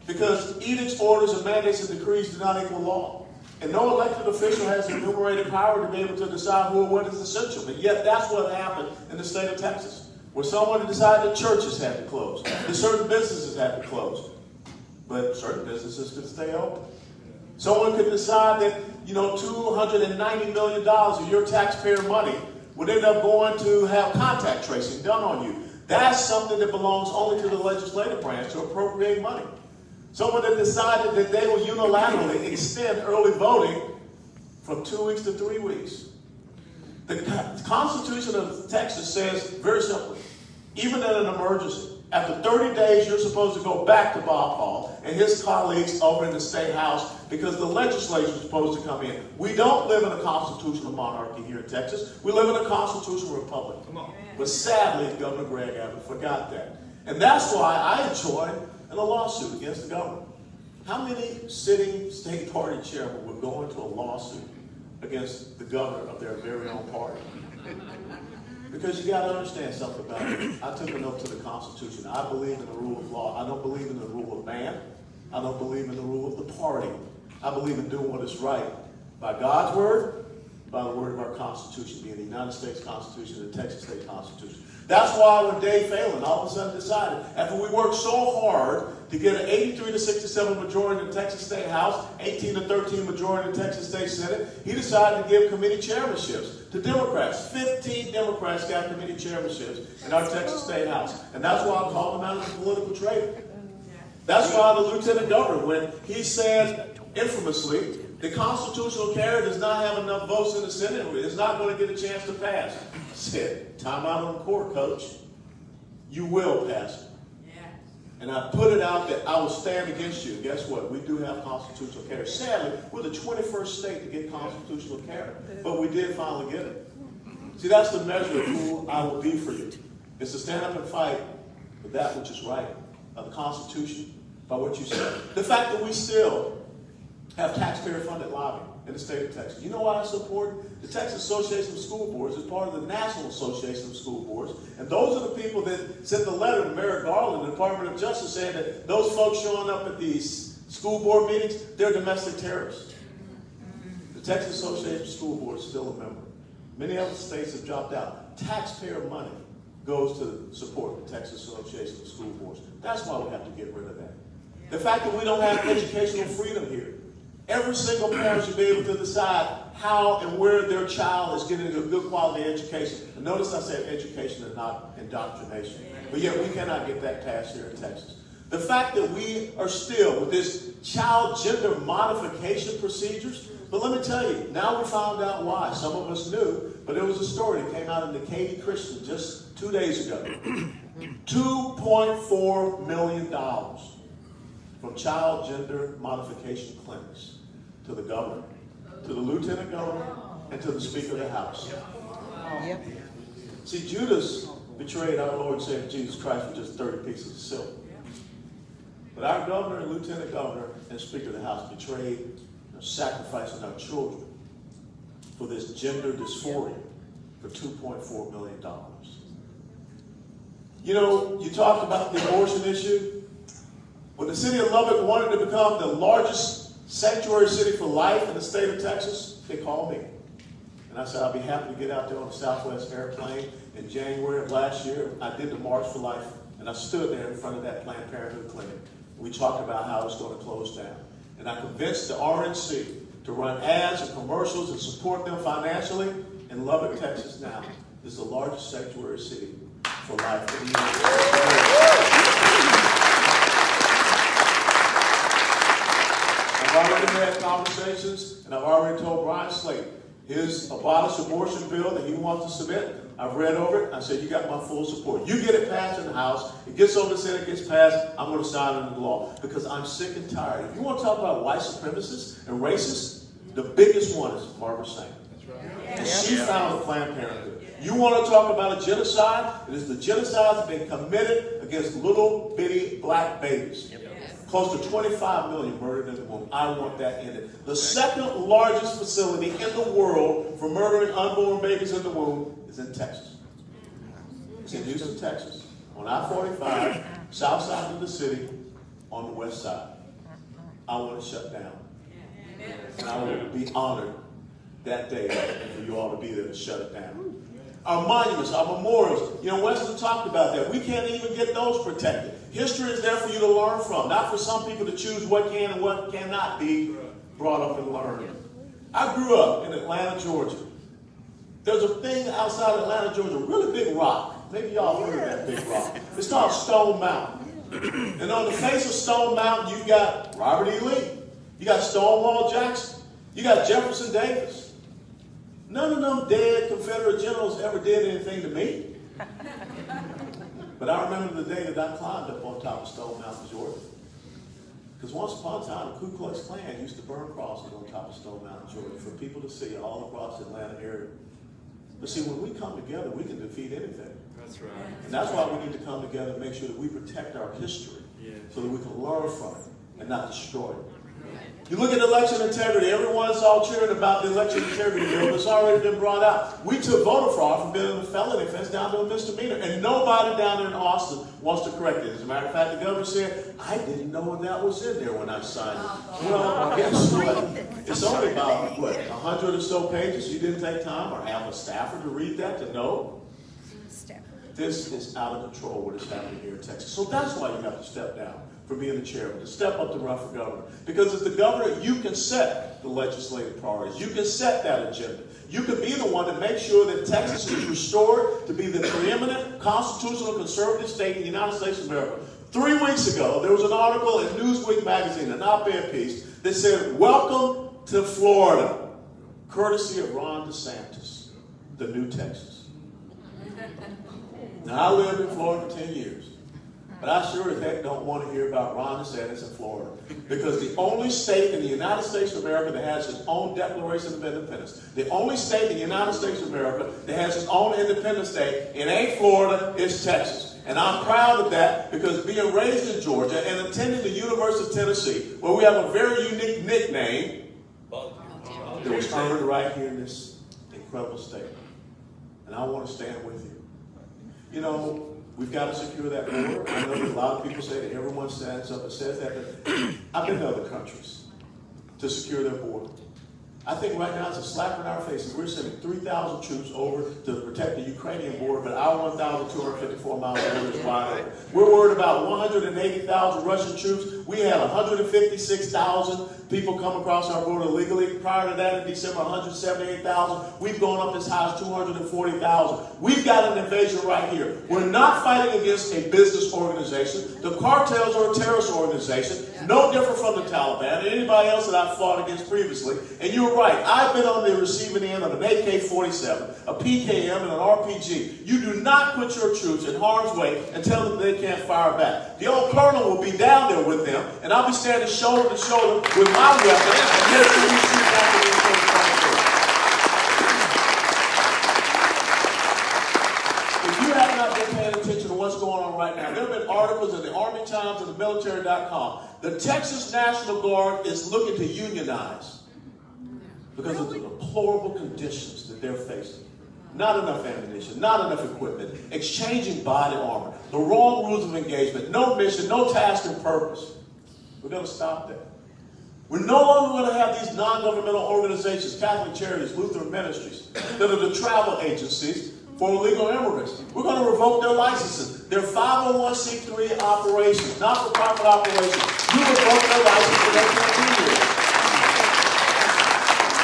Because edicts, orders, and mandates and decrees do not equal law. And no elected official has the enumerated power to be able to decide who or what is essential. But yet that's what happened in the state of Texas, where someone decided that churches had to close, that certain businesses had to close. But certain businesses could stay open. Someone could decide that, you know, $290 million of your taxpayer money would end up going to have contact tracing done on you. That's something that belongs only to the legislative branch to appropriate money. Someone that decided that they will unilaterally extend early voting from 2 weeks to 3 weeks. The Constitution of Texas says, very simply, even in an emergency, after 30 days, you're supposed to go back to Bob Hall and his colleagues over in the State House because the legislature is supposed to come in. We don't live in a constitutional monarchy here in Texas. We live in a constitutional republic. But sadly, Governor Gregg Abbott forgot that. And that's why I joined in a lawsuit against the government. How many sitting state party chairmen would go into a lawsuit against the governor of their very own party? Because you got to understand something about it. I took a note to the Constitution. I believe in the rule of law. I don't believe in the rule of man. I don't believe in the rule of the party. I believe in doing what is right by God's word, by the word of our Constitution, being the United States Constitution and the Texas State Constitution. That's why when Dave Phelan all of a sudden decided, after we worked so hard to get an 83 to 67 majority in the Texas State House, 18 to 13 majority in the Texas State Senate, he decided to give committee chairmanships to Democrats. 15 Democrats got committee chairmanships in our Texas State House. And that's why I called him out as a political traitor. That's why the lieutenant governor, when he said infamously, the constitutional carrier does not have enough votes in the Senate, is not going to get a chance to pass. I said, time out on the court, coach. You will pass it. And I put it out that I will stand against you. Guess what? We do have constitutional carrier. Sadly, we're the 21st state to get constitutional carrier. But we did finally get it. See, that's the measure of who I will be for you. It's to stand up and fight for that which is right, by the Constitution, by what you said. The fact that we still have taxpayer-funded lobbying in the state of Texas. You know why that's so important? The Texas Association of School Boards is part of the National Association of School Boards, and those are the people that sent the letter to Merrick Garland, the Department of Justice, saying that those folks showing up at these school board meetings, they're domestic terrorists. The Texas Association of School Boards is still a member. Many other states have dropped out. Taxpayer money goes to support the Texas Association of School Boards. That's why we have to get rid of that. The fact that we don't have educational freedom here. Every single parent should be able to decide how and where their child is getting a good quality education. And notice I said education and not indoctrination. But yet we cannot get that passed here in Texas. The fact that we are still with this child gender modification procedures, but let me tell you, now we found out why. Some of us knew, but there was a story that came out in the Katy Christian just 2 days ago. $2.4 million from child gender modification clinics to the governor, to the lieutenant governor, and to the Speaker of the House. See, Judas betrayed our Lord and Savior Jesus Christ for just 30 pieces of silver. But our governor and lieutenant governor and Speaker of the House betrayed and sacrificing our children for this gender dysphoria for $2.4 million. You know, you talked about the abortion issue. When the city of Lubbock wanted to become the largest sanctuary city for life in the state of Texas, they called me. And I said, I'll be happy to get out there on a Southwest airplane. In January of last year, I did the March for Life, and I stood there in front of that Planned Parenthood clinic. We talked about how it's going to close down. And I convinced the RNC to run ads and commercials and support them financially. In Lubbock, Texas now is the largest sanctuary city for life in the United States. I've already had conversations, and I've already told Brian Slate his abolish abortion bill that he wants to submit. I've read over it. I said, you got my full support. You get it passed in the House. It gets over the Senate, gets passed. I'm going to sign it into law because I'm sick and tired. If you want to talk about white supremacists and racists, the biggest one is Barbara Sanger. And she founded Planned Parenthood. You want to talk about a genocide? It is the genocide that's been committed against little bitty black babies. Close to 25 million murdered in the womb. I want that ended. The second largest facility in the world for murdering unborn babies in the womb is in Texas. It's in Houston, Texas, on I-45, south side of the city, on the west side. I want to shut down. And I will be honored that day for you all to be there to shut it down. Our monuments, our memorials, you know, Wesley talked about that. We can't even get those protected. History is there for you to learn from, not for some people to choose what can and what cannot be brought up and learned. I grew up in Atlanta, Georgia. There's a thing outside Atlanta, Georgia, a really big rock. Maybe y'all heard of that big rock. It's called Stone Mountain. And on the face of Stone Mountain, you got Robert E. Lee. You got Stonewall Jackson. You got Jefferson Davis. None of them dead Confederate generals ever did anything to me. But I remember the day that I climbed up on top of Stone Mountain, Georgia. Because once upon a time, the Ku Klux Klan used to burn crosses on top of Stone Mountain, Georgia, for people to see all across the Atlanta area. But see, when we come together, we can defeat anything. That's right. And that's why we need to come together and make sure that we protect our history, so that we can learn from it and not destroy it. You look at election integrity, everyone's all cheering about the election integrity bill that's already been brought out. We took voter fraud from being a felony offense down to a misdemeanor, and nobody down there in Austin wants to correct it. As a matter of fact, the governor said, I didn't know that was in there when I signed it. Well, guess what? It's only about, 100 or so pages. You didn't take time or have a staffer to read that to know. This is out of control what is happening here in Texas. So that's why you have to step down from being the chairman, to step up to run for governor. Because as the governor, you can set the legislative priorities. You can set that agenda. You can be the one that makes sure that Texas is restored to be the preeminent constitutional conservative state in the United States of America. 3 weeks ago, there was an article in Newsweek magazine, an op-ed piece, that said, "Welcome to Florida," courtesy of Ron DeSantis, the new Texas. Now, I lived in Florida for 10 years, but I sure as heck don't want to hear about Ron DeSantis in Florida, because the only state in the United States of America that has its own Declaration of Independence, the only state in the United States of America that has its own Independence Day, it ain't Florida, it's Texas. And I'm proud of that, because being raised in Georgia and attending the University of Tennessee, where we have a very unique nickname, that was earned right here in this incredible state. And I want to stand with you. You know, we've got to secure that border. I know that a lot of people say that everyone stands up and says that, but I've been to other countries to secure their border. I think right now it's a slap in our faces. We're sending 3,000 troops over to protect the Ukrainian border, but our 1,254 miles border is wide open. We're worried about 180,000 Russian troops. We had 156,000 people come across our border legally. Prior to that, in December, 178,000. We've gone up as high as 240,000. We've got an invasion right here. We're not fighting against a business organization. The cartels are a terrorist organization, no different from the Taliban and anybody else that I've fought against previously. And you're right. I've been on the receiving end of an AK-47, a PKM, and an RPG. You do not put your troops in harm's way and tell them they can't fire back. The old colonel will be down there with them, and I'll be standing shoulder to shoulder with my weapon and make sure you shoot back to the If you have not been paying attention to what's going on right now, there have been articles in the Army Times and the military.com. The Texas National Guard is looking to unionize because of the deplorable conditions that they're facing. Not enough ammunition, not enough equipment, exchanging body armor, the wrong rules of engagement, no mission, no task and purpose. We're going to stop that. We're no longer going to have these non-governmental organizations, Catholic Charities, Lutheran ministries, that are the travel agencies for illegal immigrants. We're going to revoke their licenses. They're 501c3 operations, not-for-profit operations. You revoke their license and they can't be here.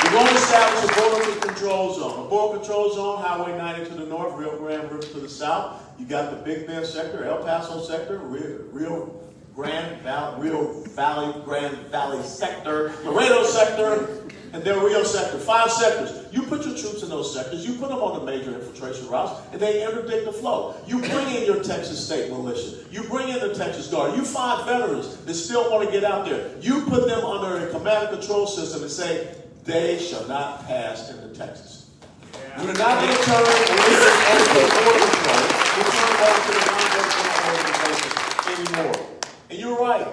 We're going to establish a border control zone. A border control zone, Highway 90 to the north, Rio Grande River to the south. You got the Big Bend sector, El Paso sector, Rio Valley, Grand Valley sector, Laredo sector, and Del Rio sector. 5 sectors. You put your troops in those sectors. You put them on the major infiltration routes, and they interdict the flow. You bring in your Texas State Militia. You bring in the Texas Guard. You find veterans that still want to get out there. You put them under a command and control system and say, they shall not pass into Texas. Yeah. We're not going to turn illegals over to border control. We'll turn them over to the non-governmental organization anymore. And you're right.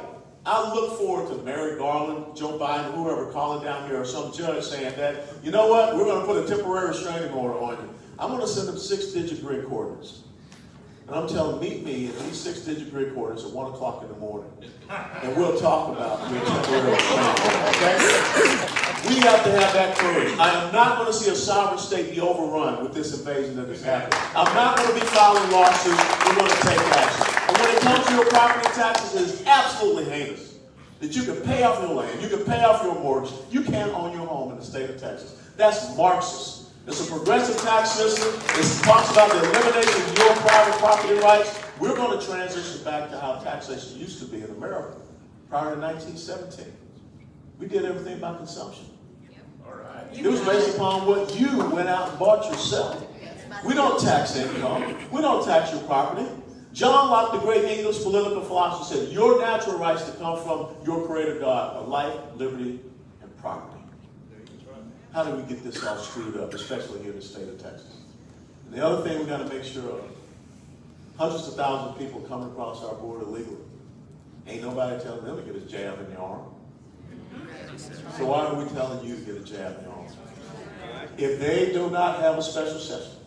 I look forward to Mary Garland, Joe Biden, whoever calling down here, or some judge saying that, you know what, we're going to put a temporary restraining order on you. I'm going to send them 6-digit grid coordinates. And I'm telling them, meet me at these 6-digit grid coordinates at 1 o'clock in the morning. And we'll talk about your temporary restraining order, okay? We have to have that courage. I am not going to see a sovereign state be overrun with this invasion that is happening. I'm not going to be filing lawsuits. We're going to take action. And when it comes to your property taxes, it is absolutely heinous that you can pay off your land, you can pay off your mortgage, you can't own your home in the state of Texas. That's Marxist. It's a progressive tax system. It talks about the elimination of your private property rights. We're going to transition back to how taxation used to be in America prior to 1917. We did everything by consumption. All right. It was based upon what you went out and bought yourself. We don't tax income. We don't tax your property. John Locke, the great English political philosopher, said, your natural rights to come from your creator God are life, liberty, and property. How do we get this all screwed up, especially here in the state of Texas? And the other thing we got to make sure of, hundreds of thousands of people coming across our border illegally. Ain't nobody telling them to get a jab in the arm. So why are we telling you to get a jab in the arm? If they do not have a special session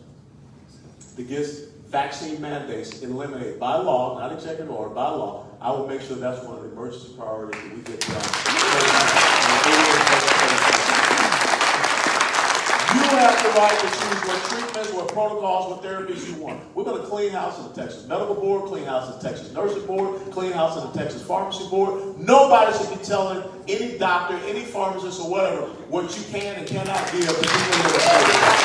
that gets vaccine mandates eliminated by law, not executive order, by law, I will make sure that's one of the emergency priorities that we get done. You have the right to choose what treatments, what protocols, what therapies you want. We're going to clean house in the Texas Medical Board, clean house in the Texas Nursing Board, clean house in the Texas Pharmacy Board. Nobody should be telling any doctor, any pharmacist, or whatever what you can and cannot give to people in the state.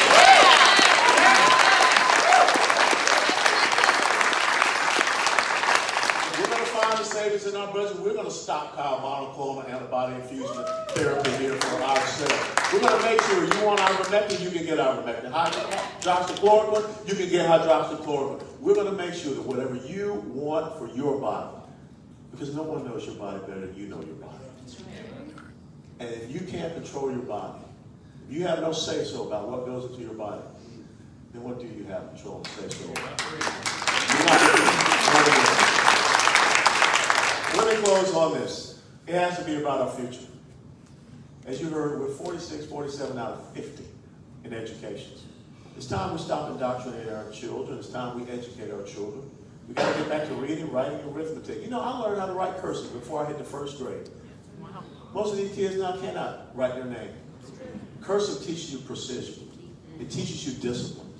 The savings in our budget, we're going to stop monoclonal antibody infusion therapy here for ourselves. We're going to make sure you want ivermectin, you can get ivermectin. Hydroxychloroquine, you can get hydroxychloroquine. We're going to make sure that whatever you want for your body, because no one knows your body better than you know your body. And if you can't control your body, if you have no say-so about what goes into your body, then what do you have control and say-so about? Let me close on this. It has to be about our future. As you heard, we're 46, 47 out of 50 in education. It's time we stop indoctrinating our children. It's time we educate our children. We got to get back to reading, writing, arithmetic. You know, I learned how to write cursive before I hit the first grade. Most of these kids now cannot write their name. Cursive teaches you precision. It teaches you discipline.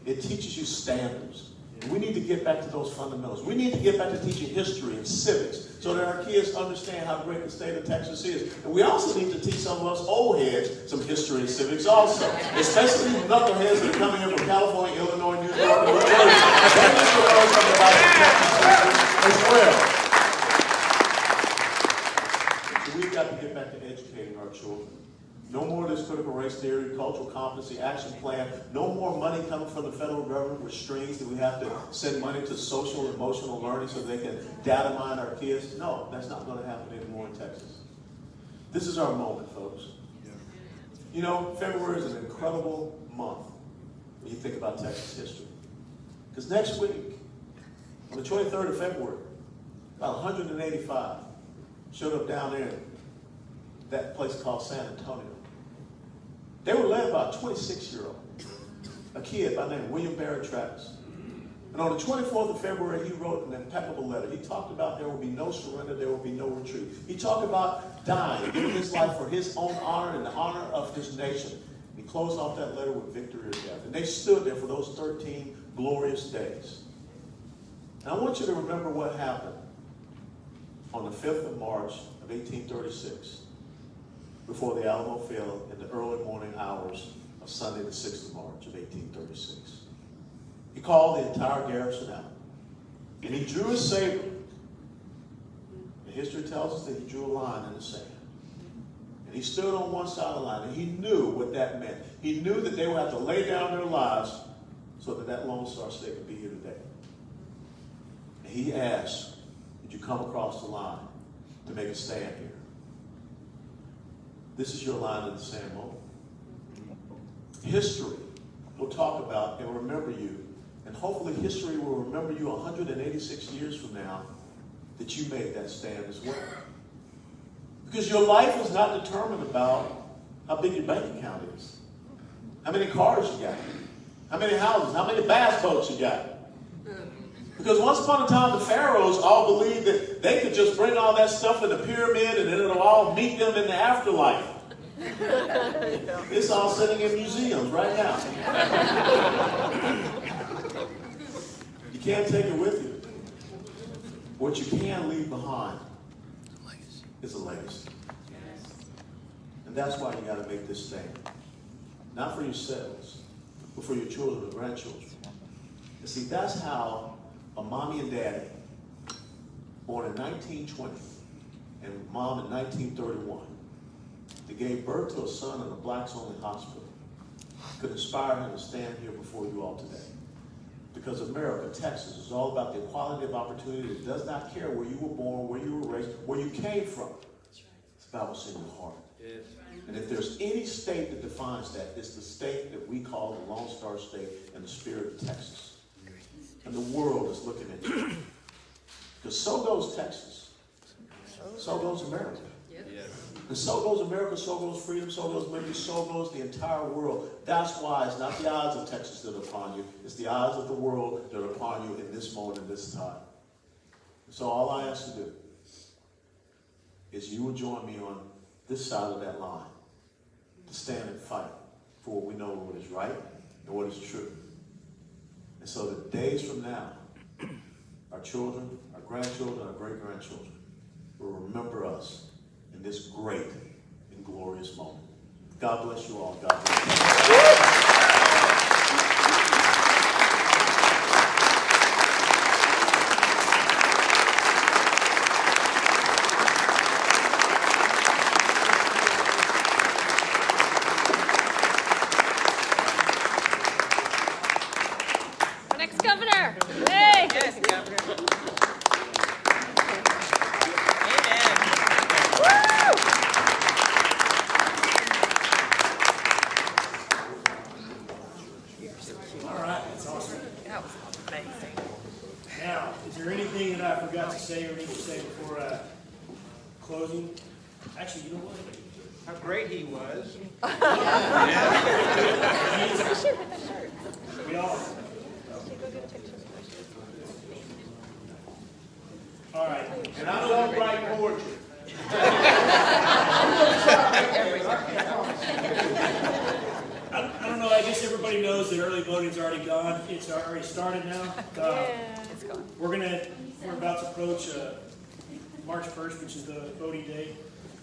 It teaches you standards. We need to get back to those fundamentals. We need to get back to teaching history and civics so that our kids understand how great the state of Texas is. And we also need to teach some of us old heads some history and civics also, especially the knuckleheads that are coming in from California, Illinois, New York, New Jersey. They need to learn something about the Texas history as well. So we've got to get back to educating our children. No more of this critical race theory, cultural competency, action plan. No more money coming from the federal government with strings that we have to send money to social and emotional learning so they can data mine our kids. No, that's not going to happen anymore in Texas. This is our moment, folks. You know, February is an incredible month when you think about Texas history. Because next week, on the 23rd of February, about 185 showed up down there in that place called San Antonio. They were led by a 26-year-old, a kid by the name of William Barrett Travis. And on the 24th of February, he wrote an impeccable letter. He talked about there will be no surrender, there will be no retreat. He talked about dying, giving his life for his own honor and the honor of his nation. He closed off that letter with victory or death. And they stood there for those 13 glorious days. And I want you to remember what happened on the 5th of March of 1836. Before the Alamo fell in the early morning hours of Sunday the 6th of March of 1836. He called the entire garrison out, and he drew his saber. The history tells us that he drew a line in the sand. And he stood on one side of the line, and he knew what that meant. He knew that they would have to lay down their lives so that that Lone Star State could be here today. And he asked, "Did you come across the line to make a stand here?" This is your line in the sand moment. History will talk about and remember you. And hopefully history will remember you 186 years from now that you made that stand as well. Because your life is not determined about how big your bank account is, how many cars you got, how many houses, how many bass boats you got. Because once upon a time, the pharaohs all believed that they could just bring all that stuff in the pyramid and then it'll all meet them in the afterlife. It's all sitting in museums right now. You can't take it with you. What you can leave behind is a legacy. And that's why you got to make this stand. Not for yourselves, but for your children and grandchildren. And see, that's how a mommy and daddy, born in 1920, and mom in 1931, that gave birth to a son in a blacks-only hospital, could inspire him to stand here before you all today. Because America, Texas, is all about the equality of opportunity. It does not care where you were born, where you were raised, where you came from. It's about what's in your heart. And if there's any state that defines that, it's the state that we call the Lone Star State and the spirit of Texas. And the world is looking at you. Because so goes Texas. So goes America. And so goes America, so goes freedom, so goes liberty, so goes the entire world. That's why it's not the eyes of Texas that are upon you. It's the eyes of the world that are upon you in this moment, in this time. So all I ask to do is you will join me on this side of that line to stand and fight for for what we know what is right and what is true. And so the days from now, our children, our grandchildren, our great-grandchildren will remember us in this great and glorious moment. God bless you all. God bless you.
Next governor. Hey. Yes, governor. Amen. Woo!
All right, that's awesome.
That was amazing.
Now, is there anything that I forgot to say or need to say before closing? Actually, you know what?
How great he was.
We all. All right.
And I don't write poetry.
I don't know, I guess everybody knows that early voting's already gone. It's already started now.
It's gone.
We're about to approach March 1st, which is the voting day.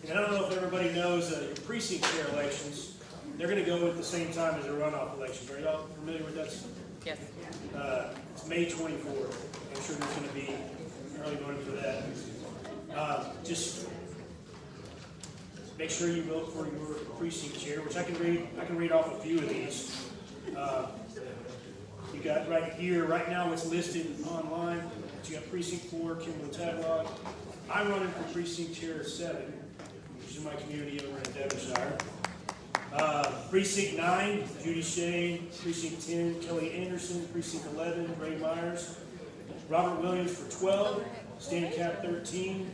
And I don't know if everybody knows your precinct chair elections, they're going to go at the same time as the runoff elections. Are y'all familiar with that?
Yes.
It's May 24th. I'm sure there's going to be early voting for that. Just make sure you vote for your precinct chair, which I can read off a few of these. You got right here, right now it's listed online. You got precinct 4, Kimberly Taglock. I'm running for precinct chair 7, which is my community over in Devonshire. Precinct 9, Judy Shane. Precinct 10, Kelly Anderson. Precinct 11, Ray Myers. Robert Williams for 12. Stan Cap 13.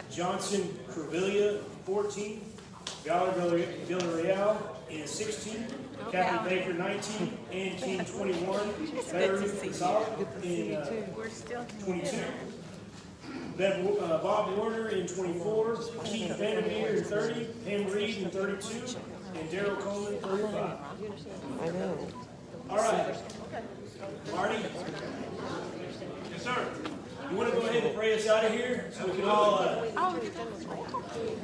Johnson Crevilla 14. Villarreal is 16. Kathy Baker 19. Ann King 21. Larry Gonzalez in 22. Bob Warner in 24. Keith Vandermeer in 30. Pam Reed in 32. And Daryl Coleman 35.
I know.
All right. Marty? Yes, sir. You want to go ahead and pray us out of here so we can all,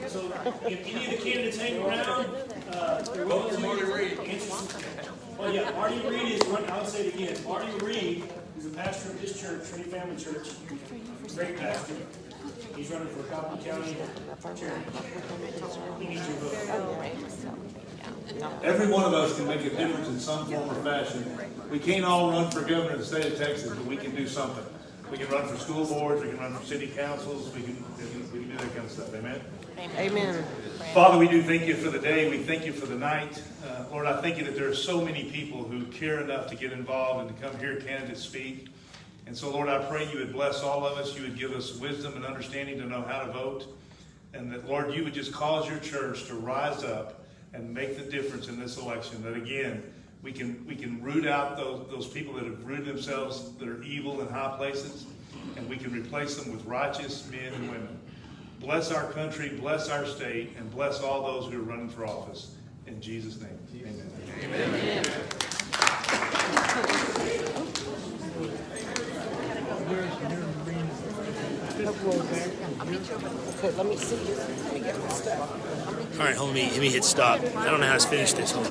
so if any of the candidates hang around, they're willing to answer some. Well, yeah, Marty Reed is running, I'll say it again. Marty Reed is a pastor of this church, Trinity Family Church, great pastor. He's running for Coppell County Chair. He needs your vote.
Every one of us can make a difference in some form or fashion. We can't all run for governor of the state of Texas, but we can do something. We can run for school boards, we can run for city councils, we can do that kind of stuff. Amen?
Amen.
Father, we do thank you for the day. We thank you for the night. Lord, I thank you that there are so many people who care enough to get involved and to come hear candidates speak. And so, Lord, I pray you would bless all of us. You would give us wisdom and understanding to know how to vote. And that, Lord, you would just cause your church to rise up and make the difference in this election. That, again, we can root out those people that have rooted themselves, that are evil in high places, and we can replace them with righteous men and women. Bless our country, bless our state, and bless all those who are running for office. In Jesus' name, amen. Amen.
Okay, let me see. Let me get my stuff.
All right, hold me. Let me hit stop. I don't know how to finish this. Hold on.